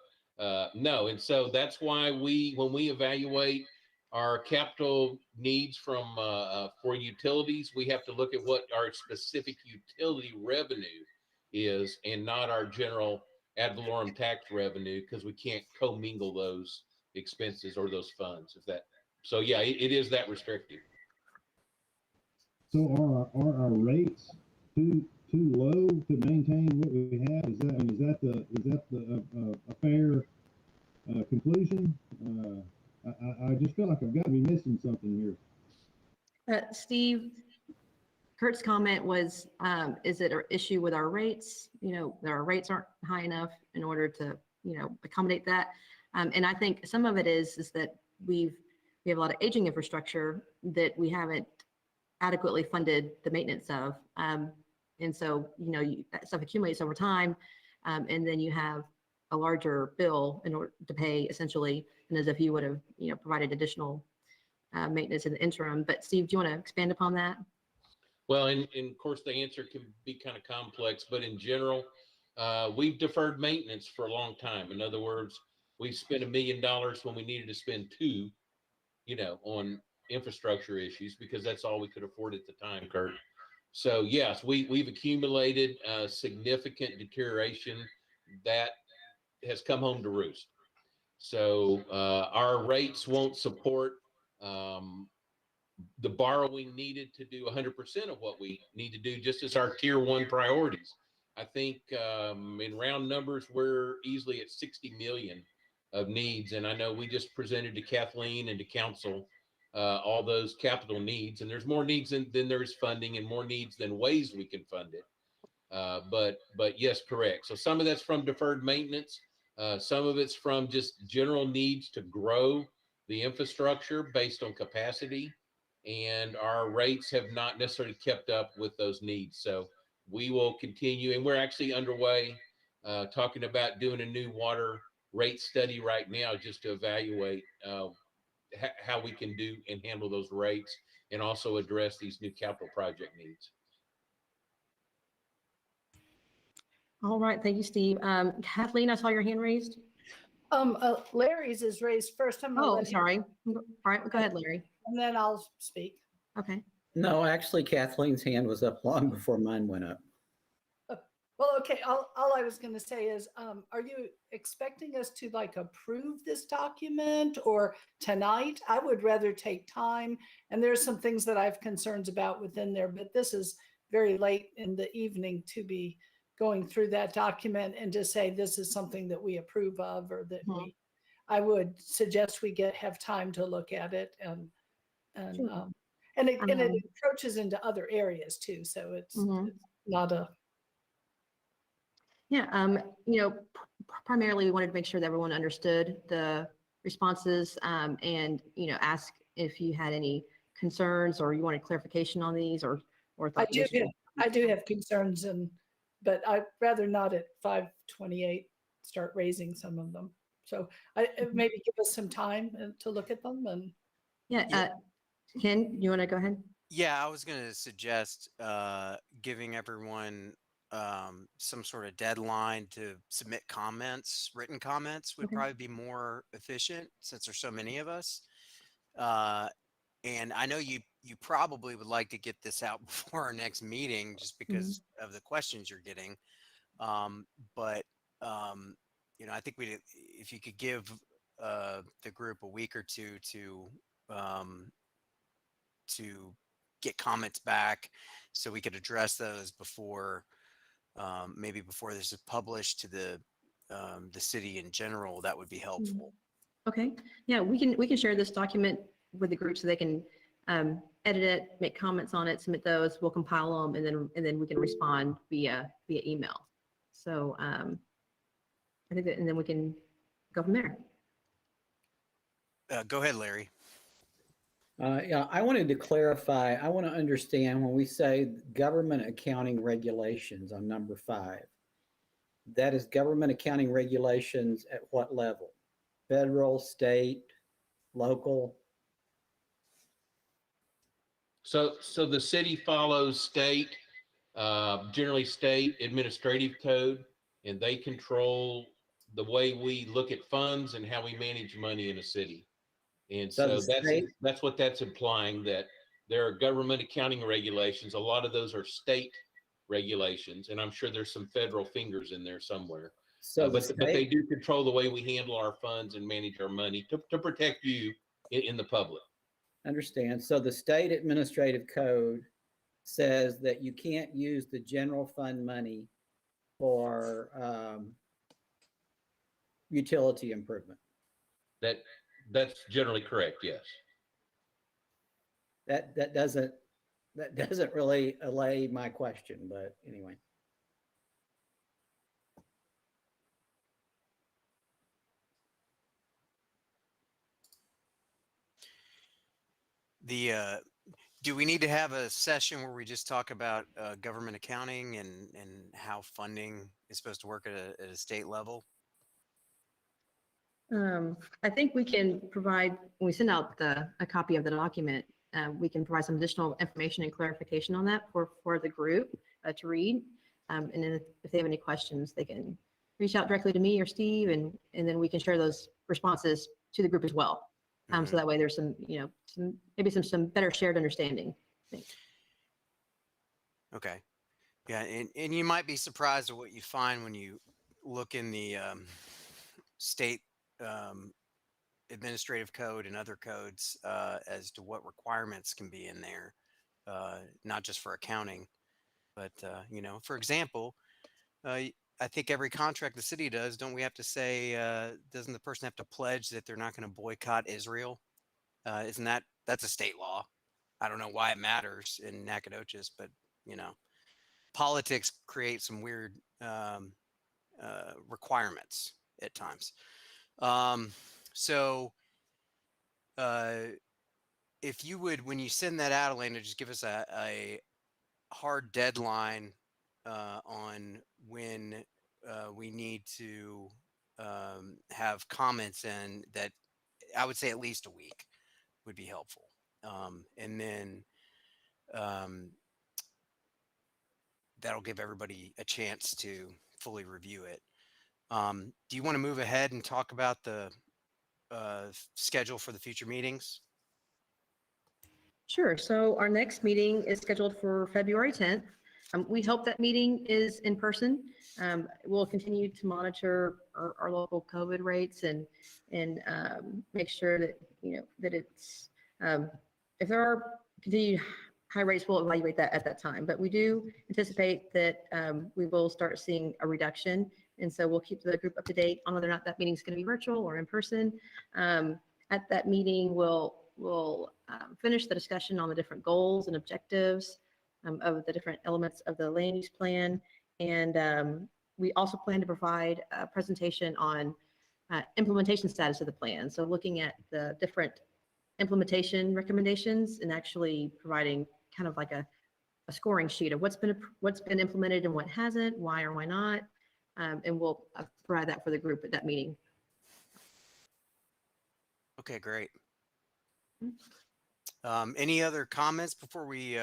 no. And so that's why when we evaluate our capital needs for utilities, we have to look at what our specific utility revenue is and not our general ad valorem tax revenue, because we can't commingle those expenses or those funds. So yeah, it is that restrictive.
So are our rates too low to maintain what we have? Is that a fair conclusion? I just feel like I've got to be missing something here.
Steve, Kurt's comment was, is it an issue with our rates? Our rates aren't high enough in order to, accommodate that. And I think some of it is that we have a lot of aging infrastructure that we haven't adequately funded the maintenance of. And so, that stuff accumulates over time. And then you have a larger bill in order to pay, essentially, and as if you would have, provided additional maintenance in the interim. But Steve, do you want to expand upon that?
Well, and of course, the answer can be kind of complex, but in general, we've deferred maintenance for a long time. In other words, we spent $1 million when we needed to spend $2 million, on infrastructure issues, because that's all we could afford at the time, Kurt. So yes, we've accumulated significant deterioration that has come home to roost. So our rates won't support the borrowing needed to do 100% of what we need to do, just as our tier 1 priorities. I think in round numbers, we're easily at 60 million of needs. And I know we just presented to Kathleen and to council all those capital needs, and there's more needs than there's funding, and more needs than ways we can fund it. But yes, correct. So some of that's from deferred maintenance. Some of it's from just general needs to grow the infrastructure based on capacity, and our rates have not necessarily kept up with those needs. So we will continue, and we're actually underway talking about doing a new water rate study right now, just to evaluate how we can do and handle those rates, and also address these new capital project needs.
All right, thank you, Steve. Kathleen, I saw your hand raised.
Larry's is raised first.
Oh, sorry. All right, go ahead, Larry.
And then I'll speak.
Okay.
No, actually, Kathleen's hand was up long before mine went up.
Well, okay, all I was going to say is, are you expecting us to approve this document or tonight? I would rather take time, and there's some things that I have concerns about within there, but this is very late in the evening to be going through that document and to say this is something that we approve of, or that I would suggest we have time to look at it, and it approaches into other areas too. So it's not a.
Yeah, primarily we wanted to make sure that everyone understood the responses, and, ask if you had any concerns or you wanted clarification on these or
I
thought they should.
I do have concerns, but I'd rather not at 5:28 start raising some of them. So maybe give us some time to look at them and.
Yeah, Ken, you want to go ahead?
Yeah, I was going to suggest giving everyone some sort of deadline to submit comments. Written comments would
Okay.
probably be more efficient since there's so many of us. And I know you probably would like to get this out before our next meeting just because of the questions you're getting. But I think if you could give the group a week or two to get comments back, so we could address those before maybe before this is published to the city in general, that would be helpful.
Okay, yeah, we can share this document with the group so they can edit it, make comments on it, submit those. We'll compile them, and then we can respond via email. So I think that, and then we can go from there.
Go ahead, Larry.
Yeah, I wanted to clarify. I want to understand when we say government accounting regulations on number 5, that is government accounting regulations at what level? Federal, state, local?
So the city follows state, generally state administrative code, and they control the way we look at funds and how we manage money in a city. And
So
so
the
that's what that's implying, that there are government accounting regulations. A lot of those are state regulations, and I'm sure there's some federal fingers in there somewhere.
So
but they do control the way we handle our funds and manage our money to protect you in the public.
Understand. So the state administrative code says that you can't use the general fund money for utility improvement.
That's generally correct. Yes.
That doesn't really allay my question, but anyway.
Do we need to have a session where we just talk about government accounting and how funding is supposed to work at a state level?
I think we can provide, when we send out a copy of the document, we can provide some additional information and clarification on that for the group to read. And then if they have any questions, they can reach out directly to me or Steve, and then we can share those responses to the group as well. So that way there's maybe some better shared understanding.
Okay. Yeah, and you might be surprised at what you find when you look in the state administrative code and other codes as to what requirements can be in there, not just for accounting, but for example, I think every contract the city does, don't we have to say, doesn't the person have to pledge that they're not going to boycott Israel? Isn't that's a state law? I don't know why it matters in Nacogdoches, but politics create some weird requirements at times. So if you would, when you send that out, Elena, just give us a hard deadline on when we need to have comments in, that I would say at least a week would be helpful. And then that'll give everybody a chance to fully review it. Do you want to move ahead and talk about the schedule for the future meetings?
Sure. So our next meeting is scheduled for February 10th. We hope that meeting is in person. We'll continue to monitor our local COVID rates and make sure that that it's if there are continued high rates, we'll evaluate that at that time. But we do anticipate that we will start seeing a reduction, and so we'll keep the group up to date on whether or not that meeting is going to be virtual or in person. At that meeting, we'll finish the discussion on the different goals and objectives of the different elements of the land use plan, and we also plan to provide a presentation on implementation status of the plan. So looking at the different implementation recommendations and actually providing kind of like a scoring sheet of what's been implemented and what hasn't, why or why not. And we'll provide that for the group at that meeting.
Okay, great. Any other comments before we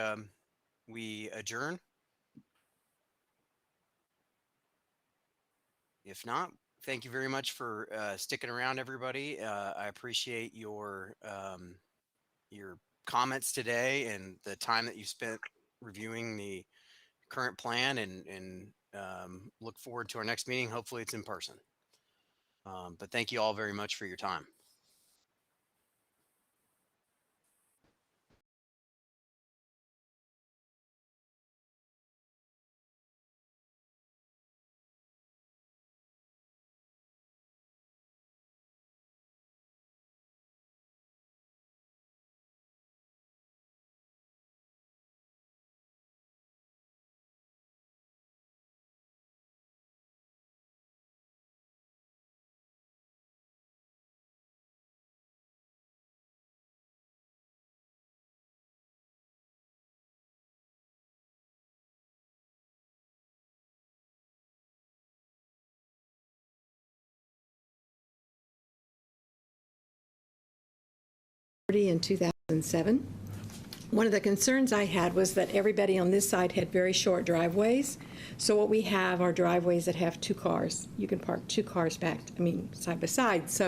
adjourn? If not, thank you very much for sticking around, everybody. I appreciate your comments today and the time that you spent reviewing the current plan, and look forward to our next meeting. Hopefully it's in person. But thank you all very much for your time.
In 2007. One of the concerns I had was that everybody on this side had very short driveways. So what we have are driveways that have two cars. You can park two cars back, side by side. So